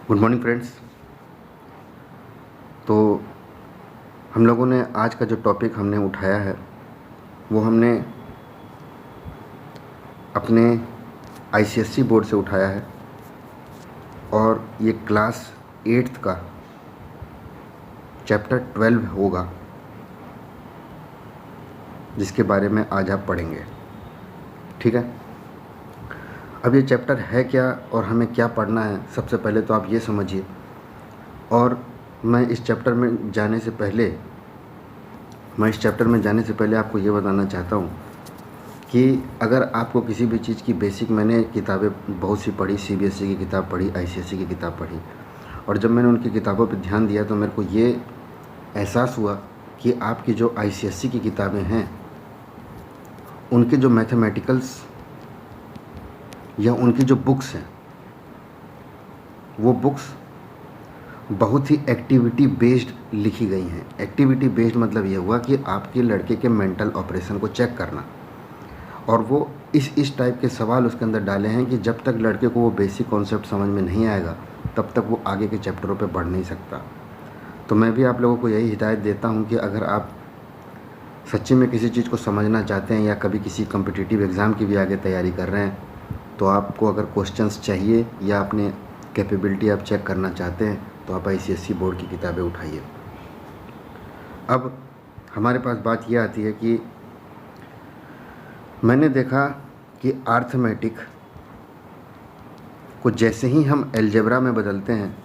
Good morning friends. तो हम लोगों ने आज का जो टॉपिक हमने उठाया है वो हमने अपने आईसीएसई बोर्ड से उठाया है और ये क्लास 8th का चैप्टर 12 होगा जिसके बारे में आज आप पढ़ेंगे। ठीक है, अब ये चैप्टर है क्या और हमें क्या पढ़ना है, सबसे पहले तो आप ये समझिए। और मैं इस चैप्टर में जाने से पहले आपको ये बताना चाहता हूँ कि अगर आपको किसी भी चीज़ की बेसिक, मैंने किताबें बहुत सी पढ़ी, सीबीएसई की किताब पढ़ी, आईसीएसई की किताब पढ़ी, और जब मैंने उनकी किताबों पर ध्यान दिया तो मेरे को ये एहसास हुआ कि आपकी जो आईसीएसई की किताबें हैं उनके जो मैथमेटिकल्स या उनकी जो बुक्स हैं वो बुक्स बहुत ही एक्टिविटी बेस्ड लिखी गई हैं। एक्टिविटी बेस्ड मतलब ये हुआ कि आपके लड़के के मेंटल ऑपरेशन को चेक करना, और वो इस टाइप के सवाल उसके अंदर डाले हैं कि जब तक लड़के को वो बेसिक कॉन्सेप्ट समझ में नहीं आएगा तब तक वो आगे के चैप्टरों पे बढ़ नहीं सकता। तो मैं भी आप लोगों को यही हिदायत देता हूँ कि अगर आप सच्ची में किसी चीज़ को समझना चाहते हैं या कभी किसी कॉम्पिटिटिव एग्ज़ाम की भी आगे तैयारी कर रहे हैं, तो आपको अगर क्वेश्चंस चाहिए या अपने कैपेबिलिटी आप चेक करना चाहते हैं तो आप आईसीएसई बोर्ड की किताबें उठाइए। अब हमारे पास बात यह आती है कि मैंने देखा कि अर्थमेटिक को जैसे ही हम अलजेब्रा में बदलते हैं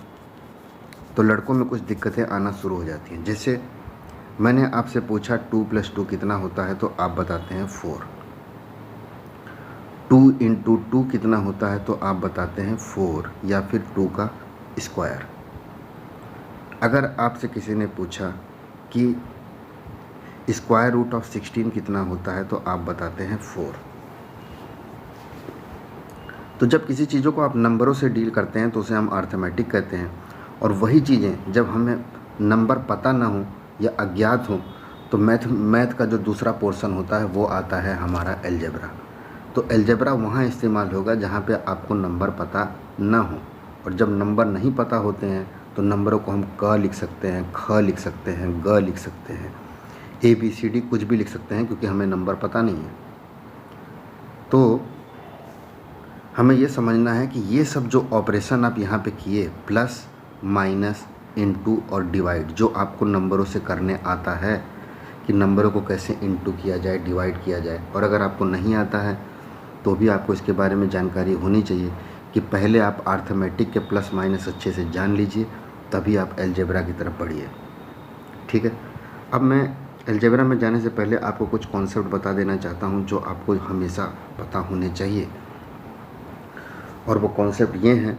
तो लड़कों में कुछ दिक्कतें आना शुरू हो जाती हैं। जैसे मैंने आपसे पूछा 2 + 2 कितना होता है, तो आप बताते हैं 4। 2 × 2 कितना होता है, तो आप बताते हैं 4 या फिर 2 का स्क्वायर। अगर आपसे किसी ने पूछा कि √16 कितना होता है, तो आप बताते हैं 4। तो जब किसी चीज़ों को आप नंबरों से डील करते हैं तो उसे हम अर्थमेटिक कहते हैं, और वही चीज़ें जब हमें नंबर पता ना हो या अज्ञात हो तो मैथ का जो दूसरा पोर्शन होता है वो आता है हमारा अलजेब्रा। तो अलजेब्रा वहाँ इस्तेमाल होगा जहाँ पे आपको नंबर पता ना हो, और जब नंबर नहीं पता होते हैं तो नंबरों को हम क लिख सकते हैं, ख लिख सकते हैं, ग लिख सकते हैं, ABCD कुछ भी लिख सकते हैं, क्योंकि हमें नंबर पता नहीं है। तो हमें ये समझना है कि ये सब जो ऑपरेशन आप यहाँ पे किए, प्लस, माइनस, इनटू और डिवाइड, जो आपको नंबरों से करने आता है कि नंबरों को कैसे इनटू किया जाए, डिवाइड किया जाए, और अगर आपको नहीं आता है तो भी आपको इसके बारे में जानकारी होनी चाहिए कि पहले आप अर्थमेटिक के प्लस माइनस अच्छे से जान लीजिए, तभी आप अलजेब्रा की तरफ बढ़िए। ठीक है, अब मैं अलजेब्रा में जाने से पहले आपको कुछ कॉन्सेप्ट बता देना चाहता हूँ जो आपको हमेशा पता होने चाहिए, और वो कॉन्सेप्ट ये हैं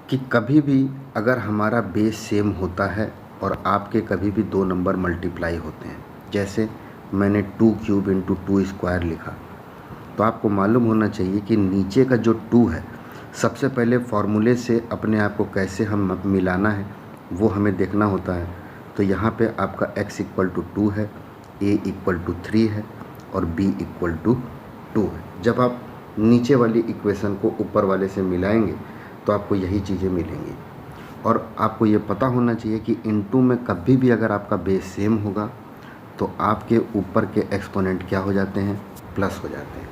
कि कभी भी अगर हमारा बेस सेम होता है और आपके कभी भी 2 नंबर मल्टीप्लाई होते हैं, जैसे मैंने 2³ × 2² लिखा, तो आपको मालूम होना चाहिए कि नीचे का जो 2 है, सबसे पहले फार्मूले से अपने आप को कैसे हम मिलाना है वो हमें देखना होता है। तो यहाँ पे आपका x = 2 है, a = 3 है और b = 2 है। जब आप नीचे वाली इक्वेशन को ऊपर वाले से मिलाएंगे तो आपको यही चीज़ें मिलेंगी, और आपको ये पता होना चाहिए कि इनटू में कभी भी अगर आपका बेस सेम होगा तो आपके ऊपर के एक्सपोनेंट क्या हो जाते हैं, प्लस हो जाते हैं।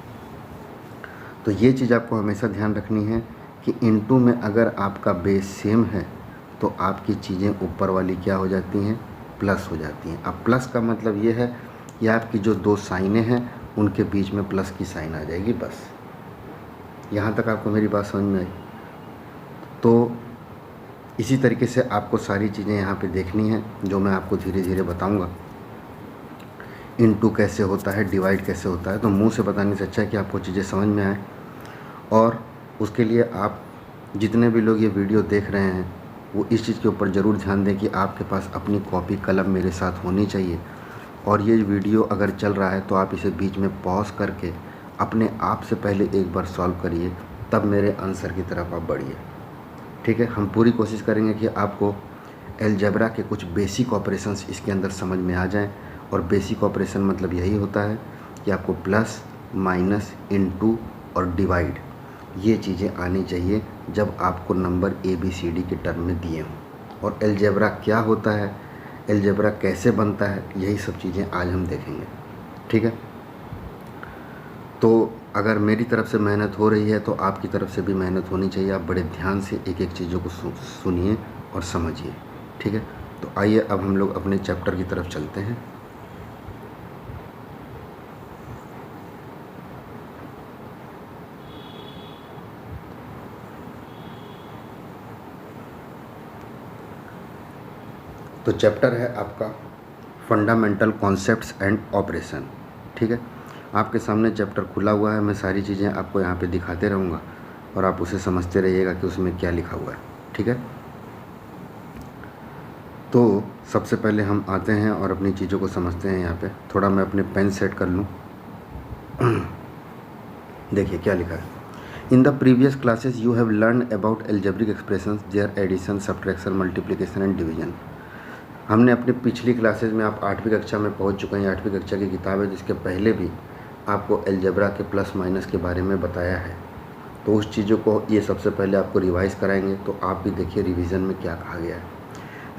तो ये चीज़ आपको हमेशा ध्यान रखनी है कि इनटू में अगर आपका बेस सेम है तो आपकी चीज़ें ऊपर वाली क्या हो जाती हैं, प्लस हो जाती हैं। अब प्लस का मतलब ये है कि आपकी जो 2 साइनें हैं उनके बीच में प्लस की साइन आ जाएगी। बस यहाँ तक आपको मेरी बात समझ में आई। तो इसी तरीके से आपको सारी चीज़ें यहाँ पे देखनी है, जो मैं आपको धीरे धीरे बताऊँगा। इनटू कैसे होता है, डिवाइड कैसे होता है, तो मुंह से बताने से अच्छा है कि आपको चीज़ें समझ में आए। और उसके लिए आप जितने भी लोग ये वीडियो देख रहे हैं वो इस चीज़ के ऊपर ज़रूर ध्यान दें कि आपके पास अपनी कॉपी कलम मेरे साथ होनी चाहिए, और ये वीडियो अगर चल रहा है तो आप इसे बीच में पॉज करके अपने आप से पहले एक बार सॉल्व करिए, तब मेरे आंसर की तरफ आप बढ़िए। ठीक है, हम पूरी कोशिश करेंगे कि आपको अलजेब्रा के कुछ बेसिक ऑपरेशंस इसके अंदर समझ में आ जाएं, और बेसिक ऑपरेशन मतलब यही होता है कि आपको प्लस, माइनस, इनटू और डिवाइड, ये चीज़ें आनी चाहिए जब आपको नंबर ABCD के टर्म में दिए हों। और अलजेब्रा क्या होता है, अलजेब्रा कैसे बनता है, यही सब चीज़ें आज हम देखेंगे। ठीक है, तो अगर मेरी तरफ से मेहनत हो रही है तो आपकी तरफ से भी मेहनत होनी चाहिए। आप बड़े ध्यान से एक एक चीज़ों को सुनिए और समझिए। ठीक है, तो आइए अब हम लोग अपने चैप्टर की तरफ चलते हैं। तो चैप्टर है आपका फंडामेंटल कॉन्सेप्ट्स एंड ऑपरेशन। ठीक है, आपके सामने चैप्टर खुला हुआ है, मैं सारी चीज़ें आपको यहाँ पे दिखाते रहूँगा और आप उसे समझते रहिएगा कि उसमें क्या लिखा हुआ है। ठीक है, तो सबसे पहले हम आते हैं और अपनी चीज़ों को समझते हैं। यहाँ पे थोड़ा मैं अपने पेन सेट कर लूँ। देखिए क्या लिखा है। In the previous classes you have learn about algebraic expressions, their addition, subtraction, multiplication and division. हमने अपनी पिछली क्लासेस में, आप 8वीं कक्षा में पहुंच चुके हैं। 8वीं कक्षा की किताब है जिसके पहले भी आपको एल्जेब्रा के प्लस माइनस के बारे में बताया है। तो उस चीज़ों को ये सबसे पहले आपको रिवाइज़ कराएंगे। तो आप भी देखिए रिवीजन में क्या कहा गया है।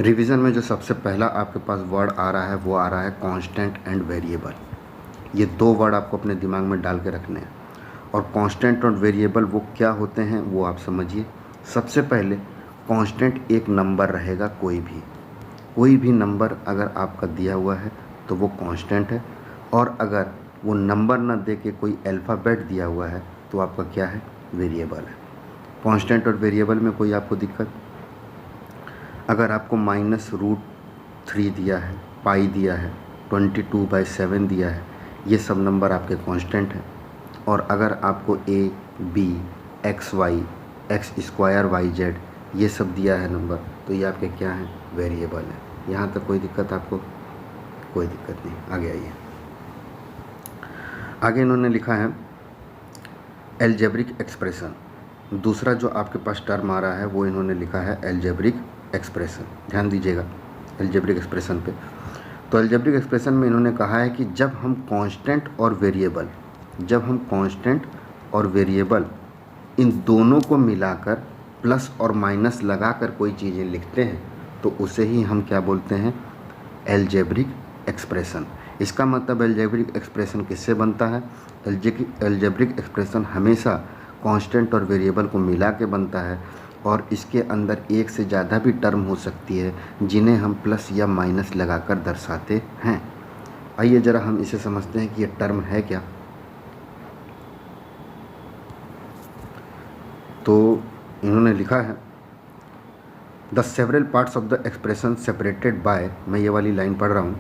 रिवीजन में जो सबसे पहला आपके पास वर्ड आ रहा है वो आ रहा है कांस्टेंट एंड वेरिएबल। ये दो वर्ड आपको अपने दिमाग में डाल के रखने हैं। और कांस्टेंट और वेरिएबल वो क्या होते हैं वो आप समझिए। सबसे पहले कांस्टेंट एक नंबर रहेगा, कोई भी नंबर अगर आपका दिया हुआ है तो वो कांस्टेंट है। और अगर वो नंबर ना दे के कोई अल्फ़ाबेट दिया हुआ है तो आपका क्या है, वेरिएबल है। कांस्टेंट और वेरिएबल में कोई आपको दिक्कत, अगर आपको -√3 दिया है, पाई दिया है, 22/7 दिया है, ये सब नंबर आपके कांस्टेंट हैं। और अगर आपको A, B, XY, X², YZ ये सब दिया है नंबर, तो ये आपके क्या हैं, वेरिएबल है। यहाँ तक कोई दिक्कत आपको? कोई दिक्कत नहीं। आगे आइए। आगे इन्होंने लिखा है एल्जेब्रिक एक्सप्रेशन। दूसरा जो आपके पास टर्म आ रहा है वो इन्होंने लिखा है एल्जेब्रिक एक्सप्रेशन। ध्यान दीजिएगा एल्जेब्रिक एक्सप्रेशन पे। तो एल्जेब्रिक एक्सप्रेशन में इन्होंने कहा है कि जब हम कांस्टेंट और वेरिएबल इन दोनों को मिलाकर प्लस और माइनस लगाकर कोई चीज़ें लिखते हैं तो उसे ही हम क्या बोलते हैं, एल्जेब्रिक एक्सप्रेशन। इसका मतलब एल्जेब्रिक एक्सप्रेशन किससे बनता है, एल्जेब्रिक एक्सप्रेशन हमेशा कांस्टेंट और वेरिएबल को मिला के बनता है। और इसके अंदर एक से ज़्यादा भी टर्म हो सकती है जिन्हें हम प्लस या माइनस लगाकर दर्शाते हैं। आइए ज़रा हम इसे समझते हैं कि ये टर्म है क्या। तो इन्होंने लिखा है the several parts of the expression separated by, मैं ये वाली लाइन पढ़ रहा हूँ,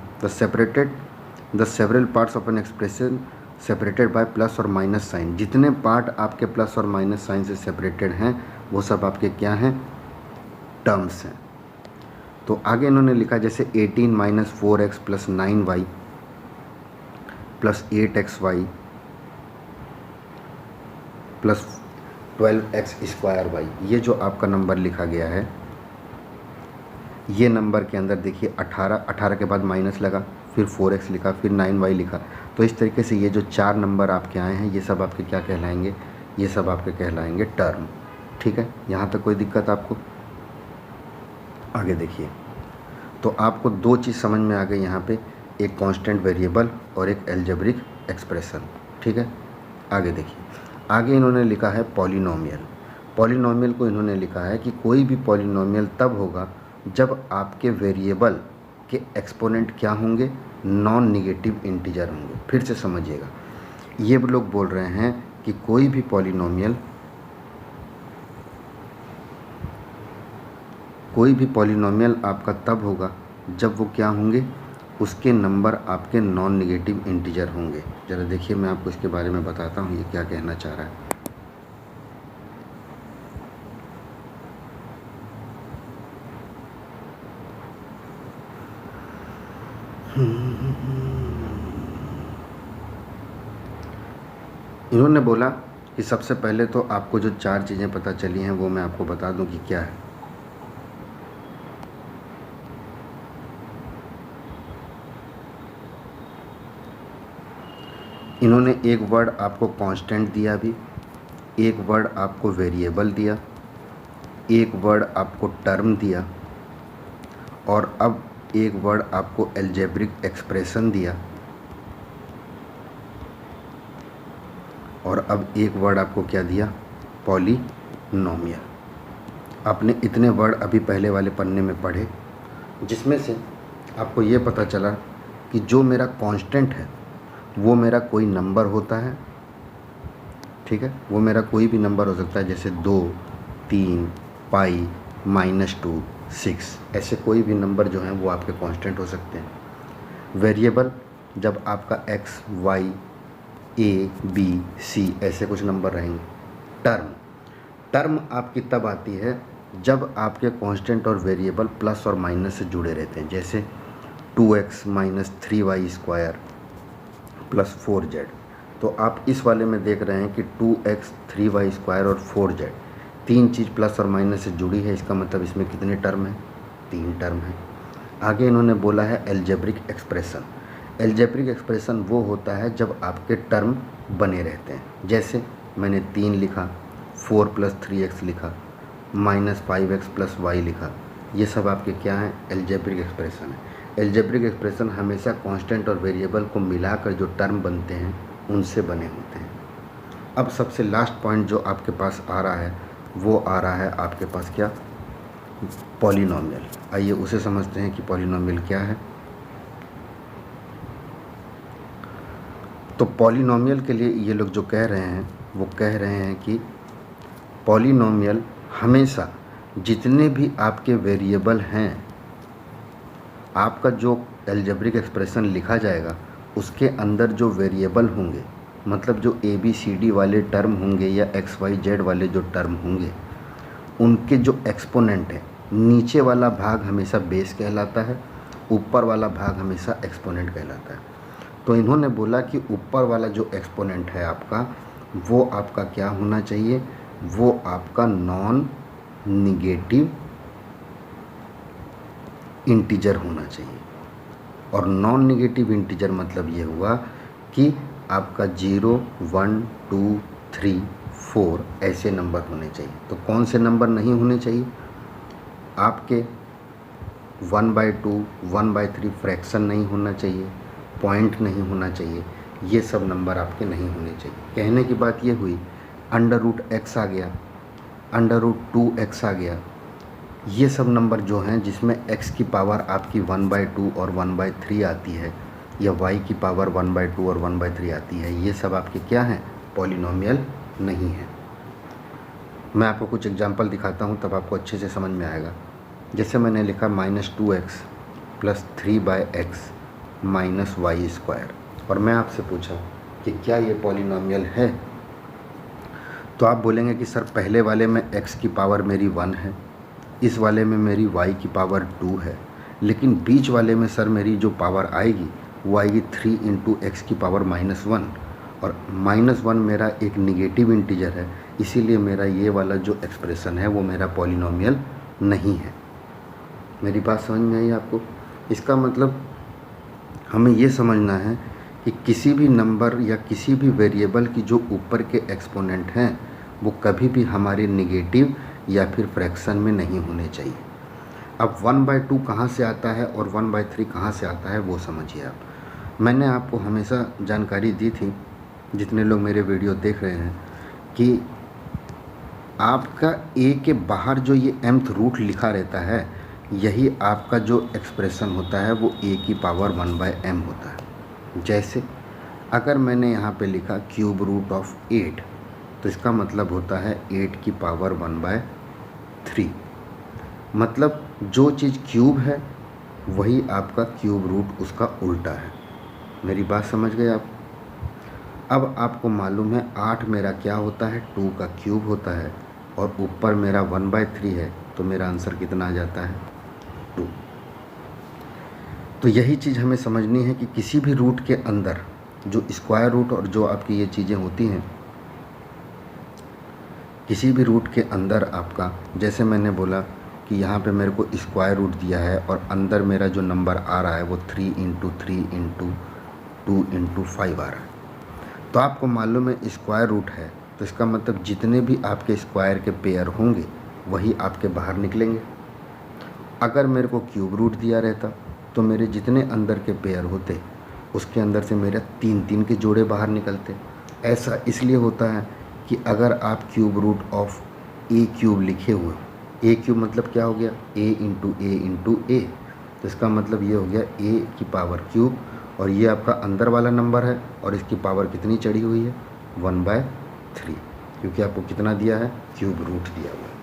the several parts of an expression separated by plus और माइनस साइन। जितने पार्ट आपके प्लस और माइनस साइन से सेपरेटेड हैं वो सब आपके क्या हैं, टर्म्स हैं। तो आगे इन्होंने लिखा जैसे 18 - 4x + 9y + 8xy + 12x²y, ये जो आपका नंबर लिखा गया है, ये नंबर के अंदर देखिए 18 के बाद माइनस लगा, फिर 4x लिखा, फिर 9y लिखा। तो इस तरीके से ये जो 4 नंबर आपके आए हैं ये सब आपके क्या कहलाएंगे, ये सब आपके कहलाएंगे टर्म। ठीक है, यहाँ तक कोई दिक्कत आपको? आगे देखिए। तो आपको दो चीज़ समझ में आ गई यहाँ पे, एक कांस्टेंट वेरिएबल और एक एल्जेब्रिक एक्सप्रेशन। ठीक है, आगे देखिए। आगे इन्होंने लिखा है पॉलिनोमियल। पॉलिनोमियल को इन्होंने लिखा है कि कोई भी पॉलिनोमियल तब होगा जब आपके वेरिएबल के एक्सपोनेंट क्या होंगे, नॉन निगेटिव इंटीजर होंगे। फिर से समझिएगा, ये लोग बोल रहे हैं कि कोई भी पॉलिनोमियल आपका तब होगा जब वो क्या होंगे, उसके नंबर आपके नॉन निगेटिव इंटीजर होंगे। ज़रा देखिए मैं आपको इसके बारे में बताता हूँ ये क्या कहना चाह रहा है। इन्होंने बोला कि सबसे पहले तो आपको जो 4 चीज़ें पता चली हैं वो मैं आपको बता दूं कि क्या है। इन्होंने एक वर्ड आपको कांस्टेंट दिया भी एक वर्ड आपको वेरिएबल दिया, एक वर्ड आपको टर्म दिया, और अब एक वर्ड आपको अलजेब्रिक एक्सप्रेशन दिया, और अब एक वर्ड आपको क्या दिया, पॉलीनोमियल। आपने इतने वर्ड अभी पहले वाले पन्ने में पढ़े, जिसमें से आपको ये पता चला कि जो मेरा कांस्टेंट है वो मेरा कोई नंबर होता है, ठीक है, वो मेरा कोई भी नंबर हो सकता है, जैसे 2, 3, पाई, -2, 6, ऐसे कोई भी नंबर जो हैं वो आपके कांस्टेंट हो सकते हैं। वेरिएबल जब आपका x, y, a, b, c ऐसे कुछ नंबर रहेंगे। टर्म आपकी तब आती है जब आपके कांस्टेंट और वेरिएबल प्लस और माइनस से जुड़े रहते हैं, जैसे 2x - 3y² + 4z। तो आप इस वाले में देख रहे हैं कि 2x, 3y² और 4z, तीन चीज़ प्लस और माइनस से जुड़ी है। इसका मतलब इसमें कितने टर्म हैं, 3 टर्म हैं। आगे इन्होंने बोला है अलजेब्रिक एक्सप्रेशन। अलजेब्रिक एक्सप्रेशन वो होता है जब आपके टर्म बने रहते हैं, जैसे मैंने 3 लिखा, 4 + 3x लिखा, -5x + y लिखा, ये सब आपके क्या हैं, अलजेब्रिक एक्सप्रेशन है। अलजेब्रिक एक्सप्रेशन हमेशा कांस्टेंट और वेरिएबल को मिलाकर जो टर्म बनते हैं उनसे बने होते हैं। अब सबसे लास्ट पॉइंट जो आपके पास आ रहा है वो आ रहा है आपके पास क्या, पॉलीनोमियल। आइए उसे समझते हैं कि पॉलीनोमियल क्या है। तो पॉलीनोमियल के लिए ये लोग जो कह रहे हैं वो कह रहे हैं कि पॉलीनोमियल हमेशा जितने भी आपके वेरिएबल हैं, आपका जो अलजेब्रिक एक्सप्रेशन लिखा जाएगा उसके अंदर जो वेरिएबल होंगे, मतलब जो ABCD वाले टर्म होंगे या XYZ वाले जो टर्म होंगे, उनके जो एक्सपोनेंट है, नीचे वाला भाग हमेशा बेस कहलाता है, ऊपर वाला भाग हमेशा एक्सपोनेंट कहलाता है। तो इन्होंने बोला कि ऊपर वाला जो एक्सपोनेंट है आपका, वो आपका क्या होना चाहिए, वो आपका नॉन निगेटिव इंटीजर होना चाहिए। और नॉन निगेटिव इंटीजर मतलब ये हुआ कि आपका 0, 1, 2, 3, 4 ऐसे नंबर होने चाहिए। तो कौन से नंबर नहीं होने चाहिए, आपके 1/2, 1/3 फ्रैक्शन नहीं होना चाहिए, पॉइंट नहीं होना चाहिए, ये सब नंबर आपके नहीं होने चाहिए। कहने की बात ये हुई, √x आ गया, √2x आ गया, ये सब नंबर जो हैं जिसमें x की पावर आपकी 1/2 और 1/3 आती है, या y की पावर 1/2 और 1/3 आती है, ये सब आपके क्या हैं, पॉलीनोमियल नहीं है। मैं आपको कुछ एग्जांपल दिखाता हूँ तब आपको अच्छे से समझ में आएगा। जैसे मैंने लिखा -2x + 3/x - y², और मैं आपसे पूछा कि क्या ये पॉलीनोमियल है, तो आप बोलेंगे कि सर पहले वाले में x की पावर मेरी 1 है, इस वाले में मेरी y की पावर 2 है, लेकिन बीच वाले में सर मेरी जो पावर आएगी वो आएगी 3 × x की पावर -1, और -1 मेरा एक निगेटिव इंटीजर है, इसीलिए मेरा ये वाला जो एक्सप्रेशन है वो मेरा पॉलीनोमियल नहीं है। मेरी बात समझ में आई आपको? इसका मतलब हमें ये समझना है कि किसी भी नंबर या किसी भी वेरिएबल की जो ऊपर के एक्सपोनेंट हैं वो कभी भी हमारे निगेटिव या फिर फ्रैक्शन में नहीं होने चाहिए। अब 1/2 कहाँ से आता है और 1/3 कहाँ से आता है वो समझिए आप। मैंने आपको हमेशा जानकारी दी थी, जितने लोग मेरे वीडियो देख रहे हैं, कि आपका a के बाहर जो ये mth रूट लिखा रहता है, यही आपका जो एक्सप्रेशन होता है वो a की पावर 1/m होता है। जैसे अगर मैंने यहाँ पे लिखा √8, तो इसका मतलब होता है 8 की पावर 1/3। मतलब जो चीज़ क्यूब है वही आपका क्यूब रूट उसका उल्टा है। मेरी बात समझ गए आप? अब आपको मालूम है 8 मेरा क्या होता है, 2 का क्यूब होता है, और ऊपर मेरा 1/3 है, तो मेरा आंसर कितना आ जाता है, 2। तो यही चीज़ हमें समझनी है कि किसी भी रूट के अंदर जो स्क्वायर रूट और जो आपकी ये चीज़ें होती हैं, किसी भी रूट के अंदर आपका, जैसे मैंने बोला कि यहाँ पे मेरे को स्क्वायर रूट दिया है और अंदर मेरा जो नंबर आ रहा है वो 3 × 3 × 2 × 5 आ रहा है, तो आपको मालूम है स्क्वायर रूट है तो इसका मतलब जितने भी आपके स्क्वायर के पेयर होंगे वही आपके बाहर निकलेंगे। अगर मेरे को क्यूब रूट दिया रहता तो मेरे जितने अंदर के पेयर होते उसके अंदर से मेरे 3-3 के जोड़े बाहर निकलते। ऐसा इसलिए होता है कि अगर आप cube root of a cube लिखे हुए, ए क्यूब मतलब क्या हो गया, ए इंटू ए, तो इसका मतलब ये हो गया ए की पावर क्यूब, और ये आपका अंदर वाला नंबर है और इसकी पावर कितनी चढ़ी हुई है 1/3, क्योंकि आपको कितना दिया है, क्यूब रूट दिया हुआ है।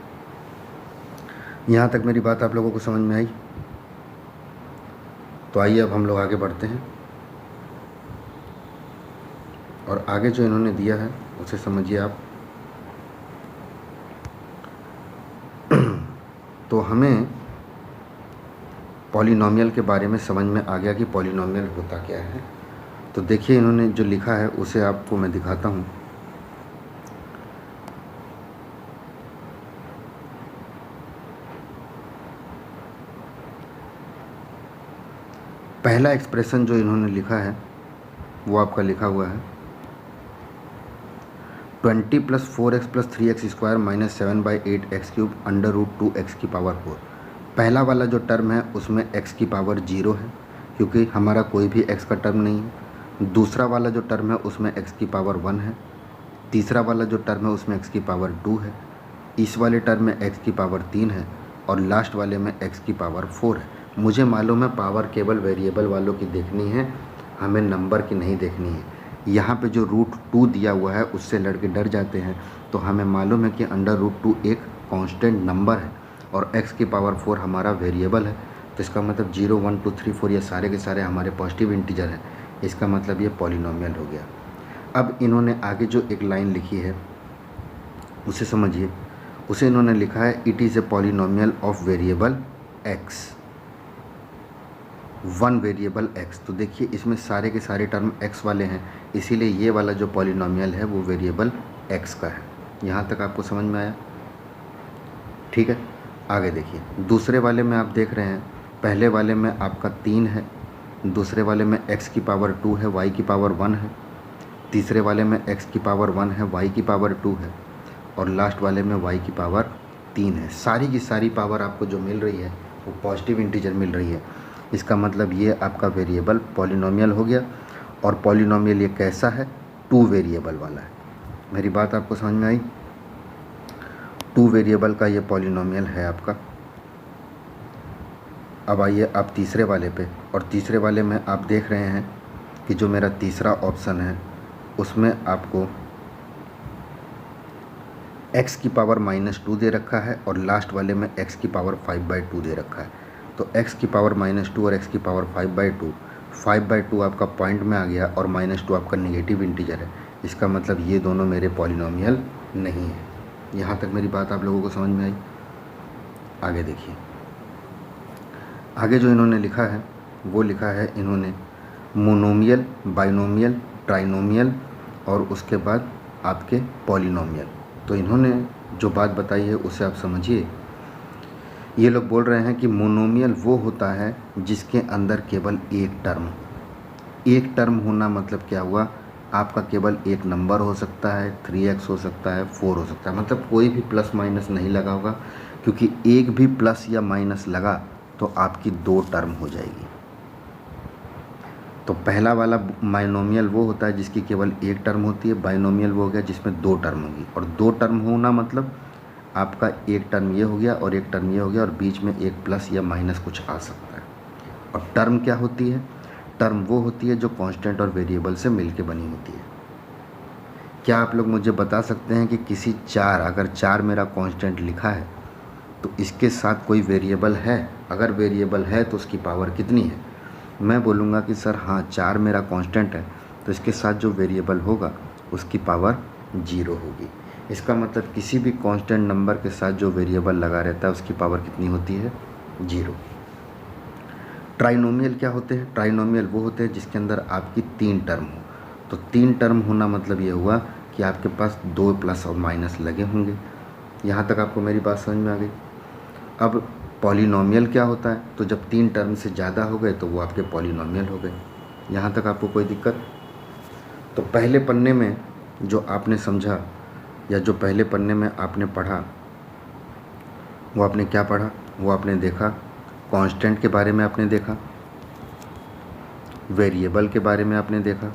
यहाँ तक मेरी बात आप लोगों को समझ में आई? तो आइए अब हम लोग आगे बढ़ते हैं और आगे जो इन्होंने दिया है उसे समझिए आप। तो हमें पॉलिनॉमियल के बारे में समझ में आ गया कि पॉलिनॉमियल होता क्या है। तो देखिए इन्होंने जो लिखा है उसे आपको मैं दिखाता हूँ। पहला एक्सप्रेशन जो इन्होंने लिखा है वो आपका लिखा हुआ है 20 + 4x + 3x² - 7/8x³ √2x की पावर 4। पहला वाला जो टर्म है उसमें x की पावर 0 है क्योंकि हमारा कोई भी x का टर्म नहीं है। दूसरा वाला जो टर्म है उसमें x की पावर 1 है। तीसरा वाला जो टर्म है उसमें x की पावर 2 है। इस वाले टर्म में x की पावर 3 है और लास्ट वाले में x की पावर 4 है। मुझे मालूम है पावर केवल वेरिएबल वालों की देखनी है, हमें नंबर की नहीं देखनी है। यहाँ पे जो √2 दिया हुआ है उससे लड़के डर जाते हैं। तो हमें मालूम है कि √2 एक कांस्टेंट नंबर है और x की पावर 4 हमारा वेरिएबल है। तो इसका मतलब 0 1 2 3 4 ये सारे के सारे हमारे पॉजिटिव इंटीजर हैं। इसका मतलब ये पॉलिनॉमियल हो गया। अब इन्होंने आगे जो एक लाइन लिखी है उसे समझिए। उसे इन्होंने लिखा है it is a polynomial of variable x, one variable x। तो देखिए इसमें सारे के सारे टर्म x वाले हैं, इसीलिए ये वाला जो पॉलिनॉमियल है वो वेरिएबल x का है। यहाँ तक आपको समझ में आया? ठीक है, आगे देखिए। दूसरे वाले में आप देख रहे हैं, पहले वाले में आपका 3 है, दूसरे वाले में x की पावर 2 है, y की पावर 1 है, तीसरे वाले में x की पावर 1 है, y की पावर 2 है और लास्ट वाले में y की पावर 3 है। सारी की सारी पावर आपको जो मिल रही है वो पॉजिटिव इंटीजर मिल रही है। इसका मतलब ये आपका वेरिएबल पॉलिनॉमियल हो गया। और पॉलिनॉमियल ये कैसा है, 2 वेरिएबल वाला है। मेरी बात आपको समझ में आई? 2 वेरिएबल का ये पॉलिनॉमियल है आपका। अब आइए आप तीसरे वाले पे, और तीसरे वाले में आप देख रहे हैं कि जो मेरा तीसरा ऑप्शन है उसमें आपको x की पावर -2 दे रखा है और लास्ट वाले में x की पावर 5/2 दे रखा है। तो x की पावर -2 और x की पावर 5/2 आपका पॉइंट में आ गया और -2 आपका नेगेटिव इंटीजर है। इसका मतलब ये दोनों मेरे पॉलिनॉमियल नहीं है। यहाँ तक मेरी बात आप लोगों को समझ में आई? आगे देखिए, आगे जो इन्होंने लिखा है वो लिखा है इन्होंने मोनोमियल, बाइनोमियल, ट्राइनोमियल और उसके बाद आपके पॉलिनॉमियल। तो इन्होंने जो बात बताई है उसे आप समझिए। ये लोग बोल रहे हैं कि मोनोमियल वो होता है जिसके अंदर केवल एक टर्म होना। मतलब क्या हुआ, आपका केवल एक नंबर हो सकता है, 3x हो सकता है, 4 हो सकता है, मतलब कोई भी प्लस माइनस नहीं लगा होगा, क्योंकि एक भी प्लस या माइनस लगा तो आपकी 2 टर्म हो जाएगी। तो पहला वाला बाइनोमियल वो होता है जिसकी केवल एक टर्म होती है, बाइनोमियल वो हो गया जिसमें 2 टर्म होगी। और 2 टर्म होना मतलब आपका एक टर्म ये हो गया और एक टर्म ये हो गया और बीच में एक प्लस या माइनस कुछ आ सकता है। और टर्म क्या होती है, टर्म वो होती है जो कांस्टेंट और वेरिएबल से मिलके बनी होती है। क्या आप लोग मुझे बता सकते हैं कि किसी अगर 4 मेरा कांस्टेंट लिखा है तो इसके साथ कोई वेरिएबल है? अगर वेरिएबल है तो उसकी पावर कितनी है? मैं बोलूँगा कि सर हाँ 4 मेरा कांस्टेंट है तो इसके साथ जो वेरिएबल होगा उसकी पावर 0 होगी। इसका मतलब किसी भी कांस्टेंट नंबर के साथ जो वेरिएबल लगा रहता है उसकी पावर कितनी होती है? 0। ट्राइनोमियल क्या होते हैं? ट्राइनोमियल वो होते हैं जिसके अंदर आपकी 3 टर्म हो। तो 3 टर्म होना मतलब ये हुआ कि आपके पास 2 प्लस और माइनस लगे होंगे। यहाँ तक आपको मेरी बात समझ में आ गई? अब पॉलिनॉमियल क्या होता है? तो जब 3 टर्म से ज़्यादा हो गए तो वो आपके पॉलिनॉमियल हो गए। यहाँ तक आपको कोई दिक्कत? तो पहले पन्ने में जो आपने समझा या जो पहले पन्ने में आपने पढ़ा वो आपने क्या पढ़ा, वो आपने देखा कांस्टेंट के बारे में आपने देखा, वेरिएबल के बारे में आपने देखा,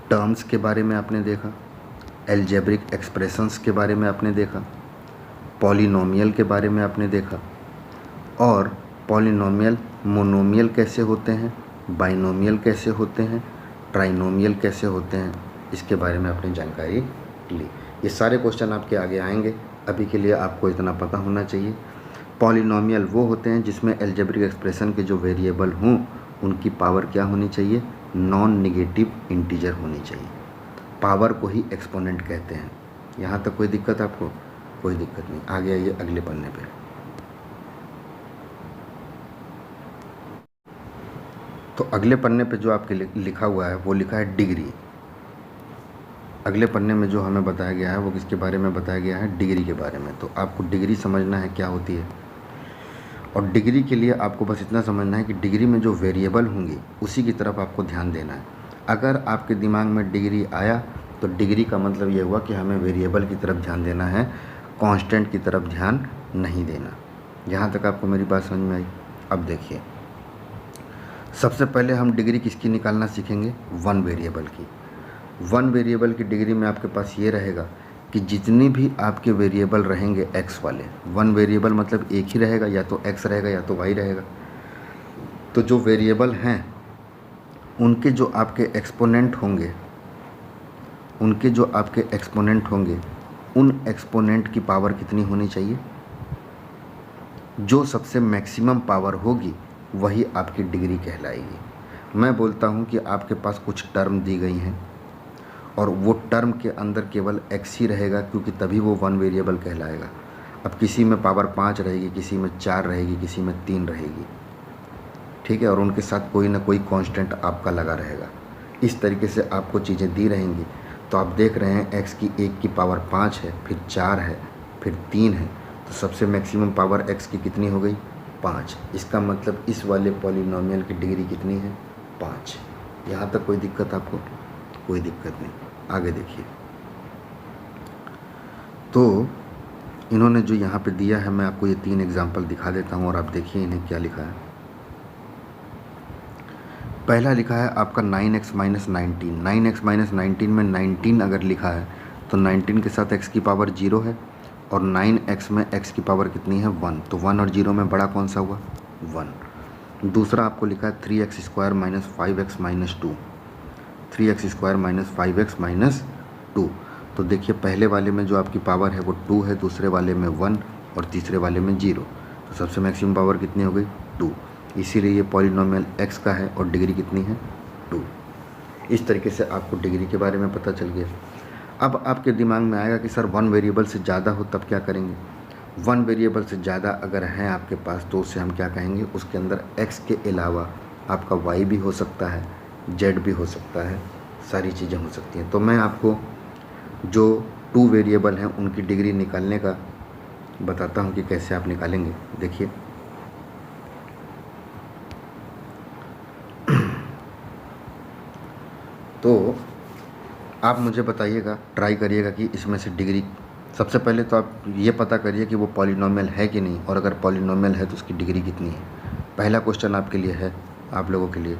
टर्म्स के बारे में आपने देखा, एल्जेब्रिक एक्सप्रेशंस के बारे में आपने देखा, पॉलिनोमियल के बारे में आपने देखा, और पॉलिनोमियल मोनोमियल कैसे होते हैं, बाइनोमियल कैसे होते हैं, ट्राइनोमियल कैसे होते हैं, इसके बारे में आपने जानकारी ली। ये सारे क्वेश्चन आपके आगे आएंगे, अभी के लिए आपको इतना पता होना चाहिए। पॉलिनोमियल वो होते हैं जिसमें एल्जेब्रिक एक्सप्रेशन के जो वेरिएबल हों उनकी पावर क्या होनी चाहिए, नॉन नेगेटिव इंटीजर होनी चाहिए। पावर को ही एक्सपोनेंट कहते हैं। यहाँ तक कोई दिक्कत आपको? कोई दिक्कत नहीं। आगे आइए अगले पन्ने पे। तो अगले पन्ने पे जो आपके लिखा हुआ है वो लिखा है डिग्री। अगले पन्ने में जो हमें बताया गया है वो किसके बारे में बताया गया है, डिग्री के बारे में। तो आपको डिग्री समझना है क्या होती है, और डिग्री के लिए आपको बस इतना समझना है कि डिग्री में जो वेरिएबल होंगे उसी की तरफ आपको ध्यान देना है। अगर आपके दिमाग में डिग्री आया तो डिग्री का मतलब ये हुआ कि हमें वेरिएबल की तरफ ध्यान देना है, कांस्टेंट की तरफ ध्यान नहीं देना। यहाँ तक आपको मेरी बात समझ में आई? अब देखिए, सबसे पहले हम डिग्री किसकी निकालना सीखेंगे, वन वेरिएबल की। वन वेरिएबल की डिग्री में आपके पास ये रहेगा कि जितनी भी आपके वेरिएबल रहेंगे एक्स वाले, वन वेरिएबल मतलब एक ही रहेगा, या तो एक्स रहेगा या तो वाई रहेगा। तो जो वेरिएबल हैं उनके जो आपके एक्सपोनेंट होंगे उन एक्सपोनेंट की पावर कितनी होनी चाहिए, जो सबसे मैक्सिमम पावर होगी वही आपकी डिग्री कहलाएगी। मैं बोलता हूँ कि आपके पास कुछ टर्म दी गई हैं और वो टर्म के अंदर केवल x ही रहेगा, क्योंकि तभी वो वन वेरिएबल कहलाएगा। अब किसी में पावर 5 रहेगी, किसी में 4 रहेगी, किसी में 3 रहेगी, ठीक है, और उनके साथ कोई ना कोई कांस्टेंट आपका लगा रहेगा। इस तरीके से आपको चीज़ें दी रहेंगी। तो आप देख रहे हैं x की 1 की पावर 5 है, फिर 4 है, फिर 3 है, तो सबसे मैक्सिमम पावर x की कितनी हो गई, 5। इसका मतलब इस वाले पॉलिनोमियल की डिग्री कितनी है, 5। यहाँ तक कोई दिक्कत आपको? कोई दिक्कत नहीं। आगे देखिए, तो इन्होंने जो यहाँ पे दिया है, मैं आपको ये 3 एग्जाम्पल दिखा देता हूँ और आप देखिए इन्हें क्या लिखा है। पहला लिखा है आपका 9x माइनस 19। 9x माइनस 19 में 19 अगर लिखा है तो 19 के साथ x की पावर 0 है, और 9x में x की पावर कितनी है, 1। तो 1 और 0 में बड़ा कौन सा हुआ, 1। दूसरा आपको लिखा है 3x square minus 5x minus 2। 3x square minus 5x minus 2। तो देखिए पहले वाले में जो आपकी पावर है वो 2 है, दूसरे वाले में 1 और तीसरे वाले में 0। तो सबसे मैक्सिमम पावर कितनी हो गई, 2। इसीलिए ये पॉलिनोमियल x का है और डिग्री कितनी है, 2। इस तरीके से आपको डिग्री के बारे में पता चल गया। अब आपके दिमाग में आएगा कि सर वन वेरिएबल से ज़्यादा हो तब क्या करेंगे। वन वेरिएबल से ज़्यादा अगर है आपके पास तो उससे हम क्या कहेंगे, उसके अंदर x के अलावा आपका y भी हो सकता है, z भी हो सकता है, सारी चीज़ें हो सकती हैं। तो मैं आपको जो 2 वेरिएबल हैं उनकी डिग्री निकालने का बताता हूँ कि कैसे आप निकालेंगे। देखिए, तो आप मुझे बताइएगा, ट्राई करिएगा कि इसमें से डिग्री, सबसे पहले तो आप ये पता करिए कि वो पॉलिनोमियल है कि नहीं, और अगर पॉलिनोमियल है तो उसकी डिग्री कितनी है। पहला क्वेश्चन आपके लिए है, आप लोगों के लिए।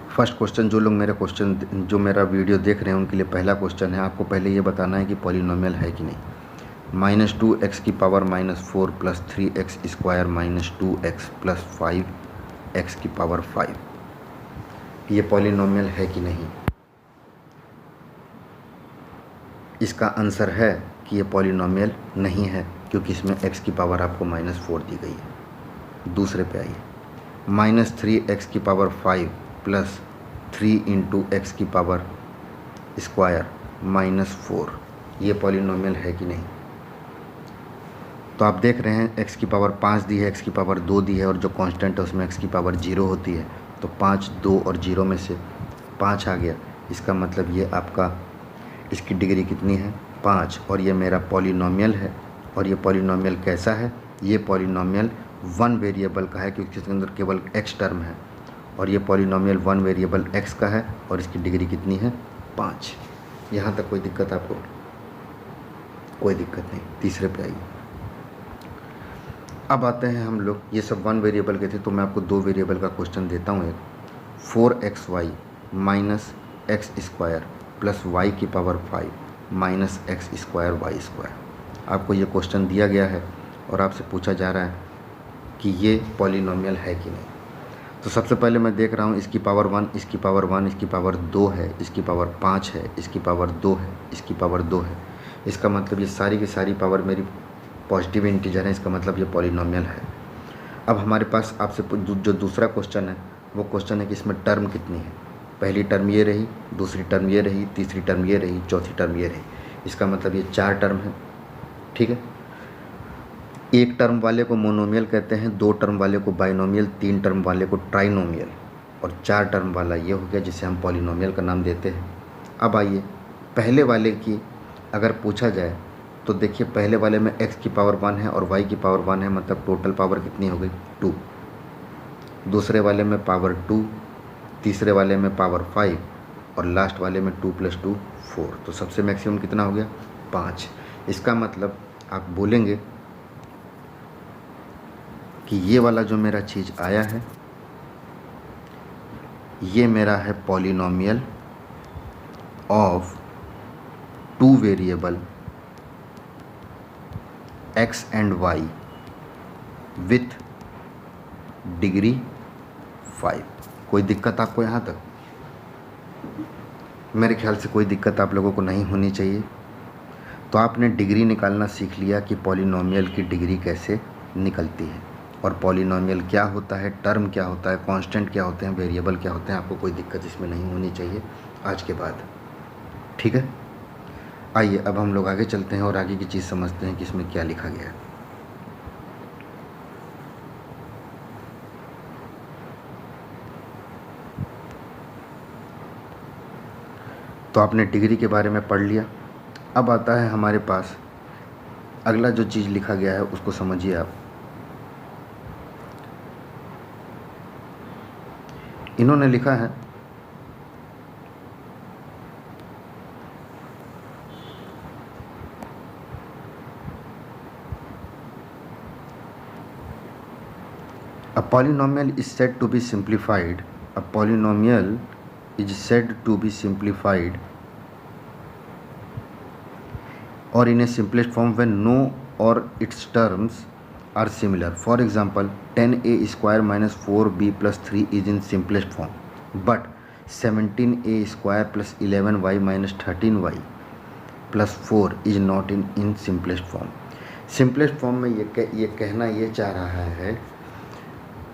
फर्स्ट क्वेश्चन, जो लोग जो मेरा वीडियो देख रहे हैं उनके लिए पहला क्वेश्चन है, आपको पहले ये बताना है कि पॉलिनोमियल है कि नहीं। -2x की power -4 plus 3x square minus 2x plus 5x की पावर 5, ये पॉलिनोमियल है कि नहीं। इसका आंसर है कि ये पॉलिनोमियल नहीं है, क्योंकि इसमें x की पावर आपको -4 दी गई है। दूसरे पे आइए, -3x की पावर 5 प्लस 3 इंटू एक्स की पावर स्क्वायर -4, ये पॉलिनोमियल है कि नहीं। तो आप देख रहे हैं x की पावर 5 दी है, x की पावर 2 दी है, और जो कांस्टेंट है उसमें x की पावर 0 होती है। तो 5, 2 और 0 में से 5 आ गया। इसका मतलब ये आपका, इसकी डिग्री कितनी है, 5, और ये मेरा पॉलिनोमियल है और ये पॉलिनोमियल कैसा है? ये पॉलिनोमियल वन वेरिएबल का है क्योंकि इसके अंदर केवल x टर्म है, और ये पॉलिनोमियल वन वेरिएबल x का है और इसकी डिग्री कितनी है? 5। यहाँ तक कोई दिक्कत आपको? कोई दिक्कत नहीं। तीसरे पे आइए। अब आते हैं हम लोग, ये सब वन वेरिएबल के थे तो मैं आपको दो वेरिएबल का क्वेश्चन देता हूँ। एक 4xy minus x square plus y की power 5 minus x square y square. आपको ये क्वेश्चन दिया गया है और आपसे पूछा जा रहा है कि ये पॉलिनोमियल है कि नहीं। तो सबसे पहले मैं देख रहा हूँ इसकी पावर 1, इसकी पावर 1, इसकी पावर 2 है, इसकी पावर 5 है, इसकी पावर 2 है, इसकी पावर 2 है। इसका मतलब ये सारी की सारी पावर मेरी पॉजिटिव इंटीजर है, इसका मतलब ये पॉलिनोमियल है। अब हमारे पास आपसे जो दूसरा क्वेश्चन है वो क्वेश्चन है कि इसमें टर्म कितनी है। पहली टर्म ये रही, दूसरी टर्म ये रही, तीसरी टर्म ये रही, चौथी टर्म ये रही। इसका मतलब ये 4 टर्म है। ठीक है। एक टर्म वाले को मोनोमियल कहते हैं, 2 टर्म वाले को बाइनोमियल, 3 टर्म वाले को ट्राइनोमियल, और 4 टर्म वाला ये हो गया जिसे हम पॉलिनोमियल का नाम देते हैं। अब आइए पहले वाले की अगर पूछा जाए तो देखिए, पहले वाले में x की पावर 1 है और y की पावर 1 है, मतलब टोटल पावर कितनी हो गई? 2। दूसरे वाले में पावर 2, तीसरे वाले में पावर 5 और लास्ट वाले में 2 + 2 4। तो सबसे मैक्सिमम कितना हो गया? 5। इसका मतलब आप बोलेंगे कि ये वाला जो मेरा चीज़ आया है ये मेरा है polynomial of 2 variable x and y with degree 5। कोई दिक्कत आपको यहाँ तक? मेरे ख्याल से कोई दिक्कत आप लोगों को नहीं होनी चाहिए। तो आपने डिग्री निकालना सीख लिया कि पॉलिनोमियल की डिग्री कैसे निकलती है, और पॉलिनोमियल क्या होता है, टर्म क्या होता है, कांस्टेंट क्या होते हैं, वेरिएबल क्या होते हैं। आपको कोई दिक्कत इसमें नहीं होनी चाहिए आज के बाद। ठीक है। आइए अब हम लोग आगे चलते हैं और आगे की चीज़ समझते हैं कि इसमें क्या लिखा गया है। तो आपने डिग्री के बारे में पढ़ लिया। अब आता है हमारे पास अगला जो चीज़ लिखा गया है उसको समझिए आप। इन्होंने लिखा है a polynomial is said to be simplified. A polynomial is said to be simplified or in a simplest form when no or its terms are similar. For example, 10a square minus 4b plus 3 is in simplest form, but 17a square plus 11y minus 13y plus 4 is not in simplest form. simplest form में ये कहना ये चाह रहा है,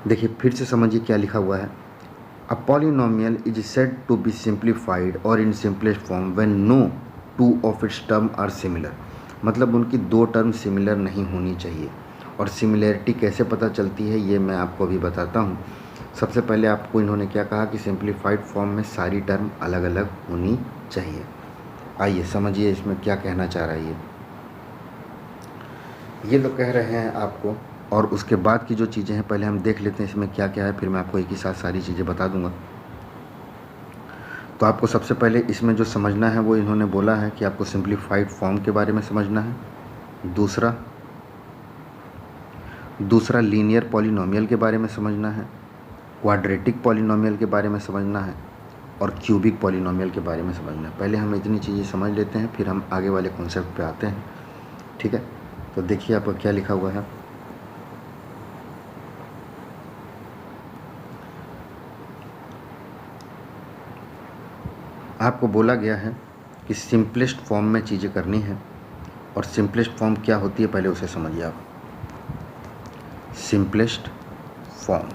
देखिए फिर से समझिए क्या लिखा हुआ है। A polynomial is said to be simplified और in simplest form when no 2 of its term are similar. मतलब उनकी 2 टर्म सिमिलर नहीं होनी चाहिए। और सिमिलैरिटी कैसे पता चलती है ये मैं आपको अभी बताता हूँ। सबसे पहले आपको इन्होंने क्या कहा कि सिंप्लीफाइड फॉर्म में सारी टर्म अलग अलग होनी चाहिए। आइए समझिए इसमें क्या कहना चाह रहा है ये लोग कह रहे हैं आपको। और उसके बाद की जो चीज़ें हैं पहले हम देख लेते हैं इसमें क्या क्या है, फिर मैं आपको एक ही साथ सारी चीज़ें बता दूंगा। तो आपको सबसे पहले इसमें जो समझना है वो इन्होंने बोला है कि आपको सिंप्लीफाइड फॉर्म के बारे में समझना है। दूसरा लीनियर पॉलिनोमियल के बारे में समझना है, क्वाड्रेटिक पॉलिनोमियल के बारे में समझना है, और क्यूबिक पॉलिनोमियल के बारे में समझना है। पहले हम इतनी चीज़ें समझ लेते हैं फिर हम आगे वाले कॉन्सेप्ट पे आते हैं। ठीक है। तो देखिए आपको क्या लिखा हुआ है। आपको बोला गया है कि सिंपलेस्ट फॉर्म में चीज़ें करनी है, और सिंपलेस्ट फॉर्म क्या होती है पहले उसे समझिए आप। सिंपलेस्ट फॉर्म,